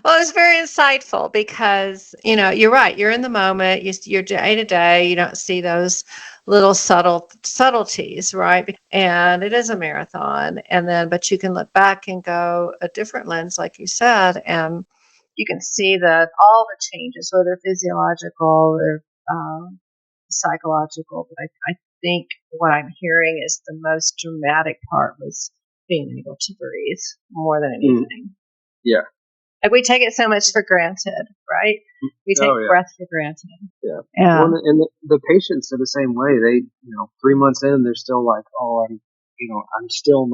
Well, it's very insightful because, you're right. You're in the moment. You're day to day. You don't see those little subtleties, right? And it is a marathon. But you can look back and go a different lens, like you said, and you can see that all the changes, whether physiological or psychological. But I think what I'm hearing is the most dramatic part was being able to breathe more than anything. Yeah. Like, we take it so much for granted, right? We take breath for granted. Yeah. Yeah. Well, and the patients are the same way. They, 3 months in, they're still like, oh, I'm still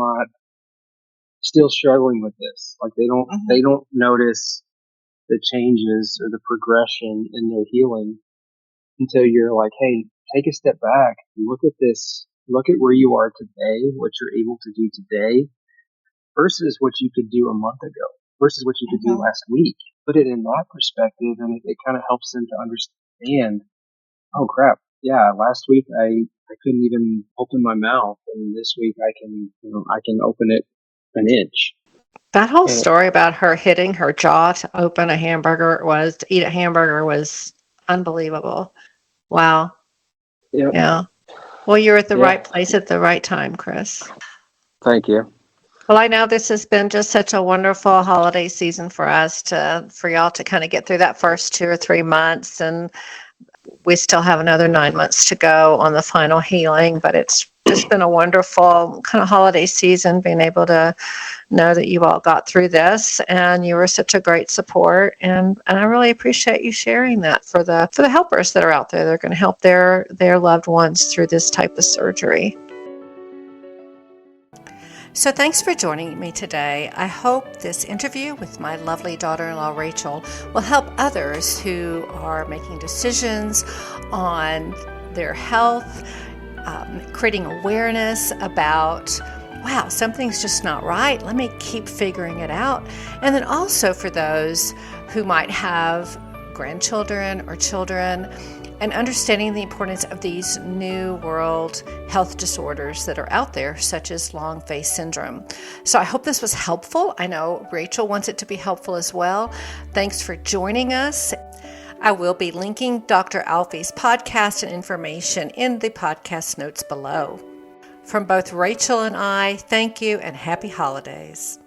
struggling with this. Like, they don't notice the changes or the progression in their healing until you're like, hey, take a step back, look at this, look at where you are today, what you're able to do today versus what you could do a month ago versus what you could do last week. Put it in that perspective, and it kind of helps them to understand, oh crap, yeah, last week I couldn't even open my mouth, and this week I can open it an inch. That whole story about her hitting her jaw to eat a hamburger was unbelievable. Wow. Yep. Yeah. Well, you're at the right place at the right time, Chris. Thank you. Well, I know this has been just such a wonderful holiday season for for y'all to kind of get through that first 2 or 3 months, and we still have another 9 months to go on the final healing, but it's just been a wonderful kind of holiday season, being able to know that you all got through this, and you were such a great support, and I really appreciate you sharing that for the helpers that are out there that are going to help their loved ones through this type of surgery. So thanks for joining me today. I hope this interview with my lovely daughter-in-law, Rachel, will help others who are making decisions on their health, creating awareness about, wow, something's just not right. Let me keep figuring it out. And then also for those who might have grandchildren or children, and understanding the importance of these new world health disorders that are out there, such as long face syndrome. So I hope this was helpful. I know Rachel wants it to be helpful as well. Thanks for joining us. I will be linking Dr. Alfie's podcast and information in the podcast notes below. From both Rachel and I, thank you and happy holidays.